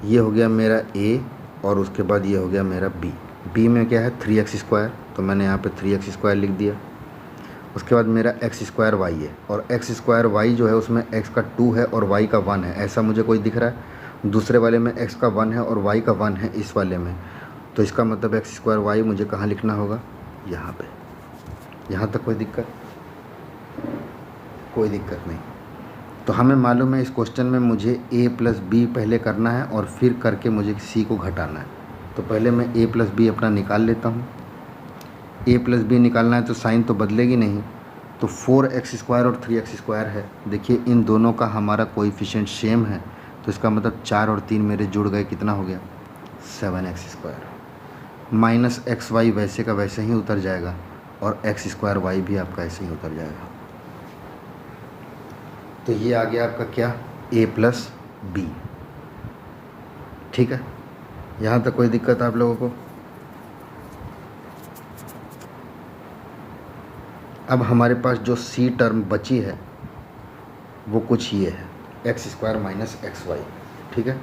ये हो गया मेरा a और उसके बाद ये हो गया मेरा b। b में क्या है 3x स्क्वायर, तो मैंने यहाँ पे 3x स्क्वायर लिख दिया। उसके बाद मेरा x स्क्वायर y है, और x स्क्वायर y जो है उसमें x का 2 है और y का 1 है, ऐसा मुझे कोई दिख रहा है। दूसरे वाले में x का 1 है और y का 1 है इस वाले में, तो इसका मतलब x स्क्वायर y मुझे कहाँ लिखना होगा? यहाँ पे। यहाँ तक कोई दिक्कत नहीं। तो हमें मालूम है इस क्वेश्चन में मुझे a प्लस बी पहले करना है और फिर करके मुझे c को घटाना है। तो पहले मैं a प्लस बी अपना निकाल लेता हूँ। a प्लस बी निकालना है तो साइन तो बदलेगी नहीं, तो 4x² और 3x² है। देखिए इन दोनों का हमारा कोएफिशिएंट सेम है, तो इसका मतलब 4 और 3 मेरे जुड़ गए, कितना हो गया 7x²। माइनस xy वैसे का वैसे ही उतर जाएगा और x² भी आपका ऐसे ही उतर जाएगा। तो ये आ गया आपका क्या, a प्लस बी। ठीक है, यहाँ तक कोई दिक्कत आप लोगों को? अब हमारे पास जो c टर्म बची है वो कुछ ये है, x² माइनस xy। ठीक है,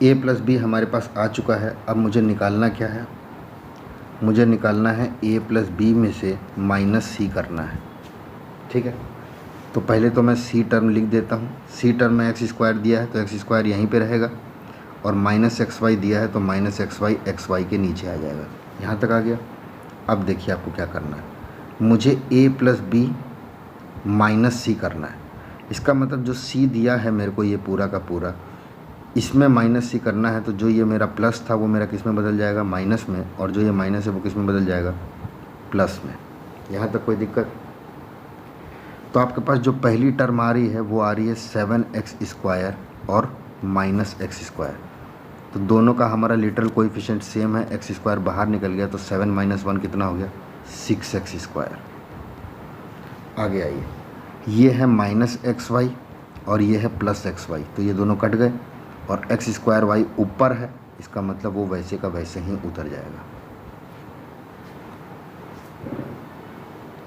a प्लस बी हमारे पास आ चुका है। अब मुझे निकालना क्या है, मुझे निकालना है a प्लस बी में से माइनस c करना है। ठीक है, तो पहले तो मैं c टर्म लिख देता हूँ। c टर्म में x² दिया है तो x² यहीं पे रहेगा, और माइनस xy दिया है तो माइनस xy के नीचे आ जाएगा। यहाँ तक आ गया। अब देखिए आपको क्या करना है, मुझे a plus B minus c करना है। इसका मतलब जो c दिया है मेरे को ये पूरा का पूरा, इसमें माइनस c करना है। तो जो ये मेरा प्लस था वो मेरा किस में बदल जाएगा, माइनस में, और जो ये माइनस है वो किस में बदल जाएगा, प्लस में। यहाँ तक कोई दिक्कत? तो आपके पास जो पहली टर्म आ रही है वो आ रही है 7x² और माइनस x²। तो दोनों का हमारा लिटरल कोएफिशिएंट सेम है, x² बाहर निकल गया तो 7 माइनस 1 कितना हो गया, 6x²। आगे आइए, ये है माइनस xy और ये है प्लस xy, तो ये दोनों कट गए और x² ऊपर है, इसका मतलब वो वैसे का वैसे ही उतर जाएगा।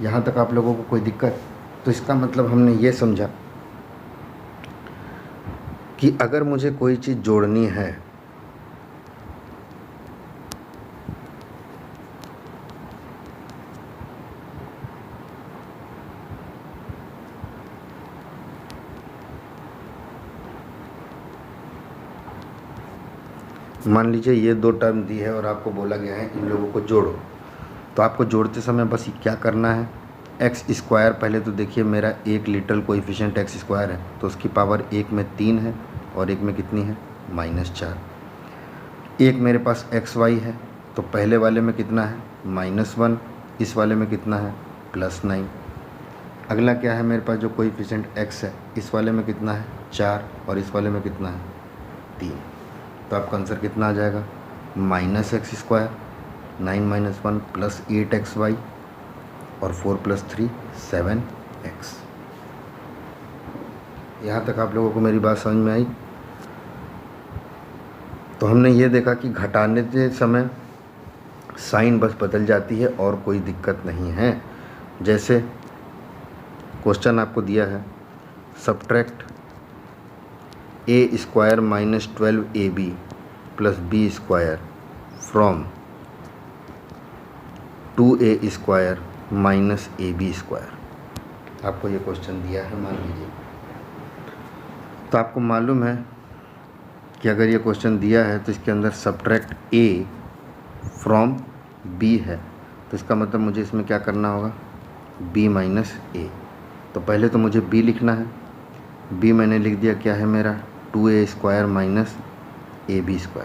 यहाँ तक आप लोगों को कोई दिक्कत? तो इसका मतलब हमने ये समझा कि अगर मुझे कोई चीज़ जोड़नी है मान लीजिए ये दो टर्म दी है और आपको बोला गया है इन लोगों को जोड़ो, तो आपको जोड़ते समय बस क्या करना है, x²। पहले तो देखिए मेरा एक लिटरल कोएफिशिएंट x² है, तो उसकी पावर एक में 3 है और एक में कितनी है, -4। एक मेरे पास xy है, तो पहले वाले में कितना है, -1, इस वाले में कितना है, +9। अगला क्या है मेरे पास जो कोएफिशिएंट x है, इस वाले में कितना है, 4, और इस वाले में कितना है, 3। तो आपका आंसर कितना आ जाएगा, -x², 9 - 1 + 8xy और 4 + 3 7x। यहाँ तक आप लोगों को मेरी बात समझ में आई? तो हमने ये देखा कि घटाने के समय साइन बस बदल जाती है और कोई दिक्कत नहीं है। जैसे क्वेश्चन आपको दिया है, subtract a² - 12ab + b² from 2a² - ab²। आपको ये क्वेश्चन दिया है, मान लीजिए। तो आपको मालूम है कि अगर ये क्वेश्चन दिया है तो इसके अंदर सब्ट्रैक्ट a फ्रॉम b है, तो इसका मतलब मुझे इसमें क्या करना होगा, b - a। तो पहले तो मुझे b लिखना है, b मैंने लिख दिया, क्या है मेरा, 2a² - ab²।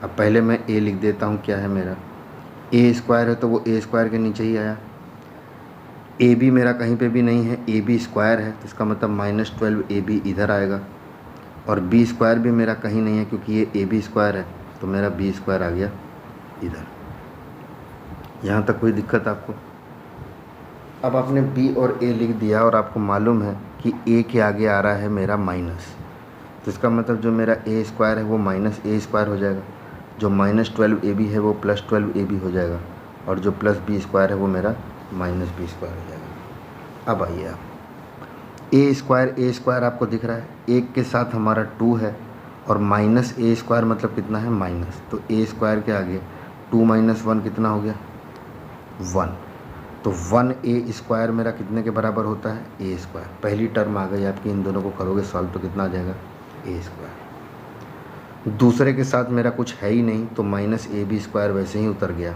अब पहले मैं a लिख देता हूँ, क्या है मेरा, a² है तो वो a² के नीचे ही आया। ab मेरा कहीं पे भी नहीं है, ab² है, तो इसका मतलब -12ab इधर आएगा, और b² भी मेरा कहीं नहीं है क्योंकि ये ab² है, तो मेरा b² आ गया इधर। यहाँ तक कोई दिक्कत आपको? अब आपने b और a लिख दिया और आपको मालूम है कि a के आगे आ रहा है मेरा माइनस, तो इसका मतलब जो मेरा a² है वो -a² हो जाएगा, जो -12ab है वो +12ab हो जाएगा, और जो +b² है वो मेरा -b² हो जाएगा। अब आइए आप, a² आपको दिख रहा है, एक के साथ हमारा 2 है और -a² मतलब कितना है, माइनस, तो a² के आगे 2 - 1 कितना हो गया, 1। तो 1a² मेरा कितने के बराबर होता है, a²। पहली टर्म आ गई आपकी, इन दोनों को करोगे सॉल्व तो कितना आ जाएगा, a²। दूसरे के साथ मेरा कुछ है ही नहीं, तो -ab² वैसे ही उतर गया,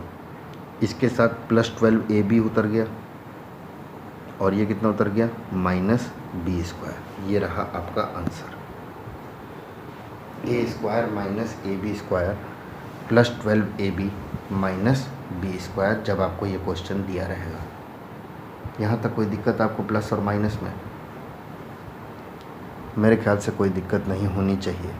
इसके साथ +12ab उतर गया और ये कितना उतर गया -b²। ये रहा आपका answer, a² - ab² +12ab -b², जब आपको ये क्वेश्चन दिया रहेगा। यहाँ तक कोई दिक्कत आपको प्लस और माइनस में? मेरे ख्याल से कोई दिक्कत नहीं होनी चाहिए।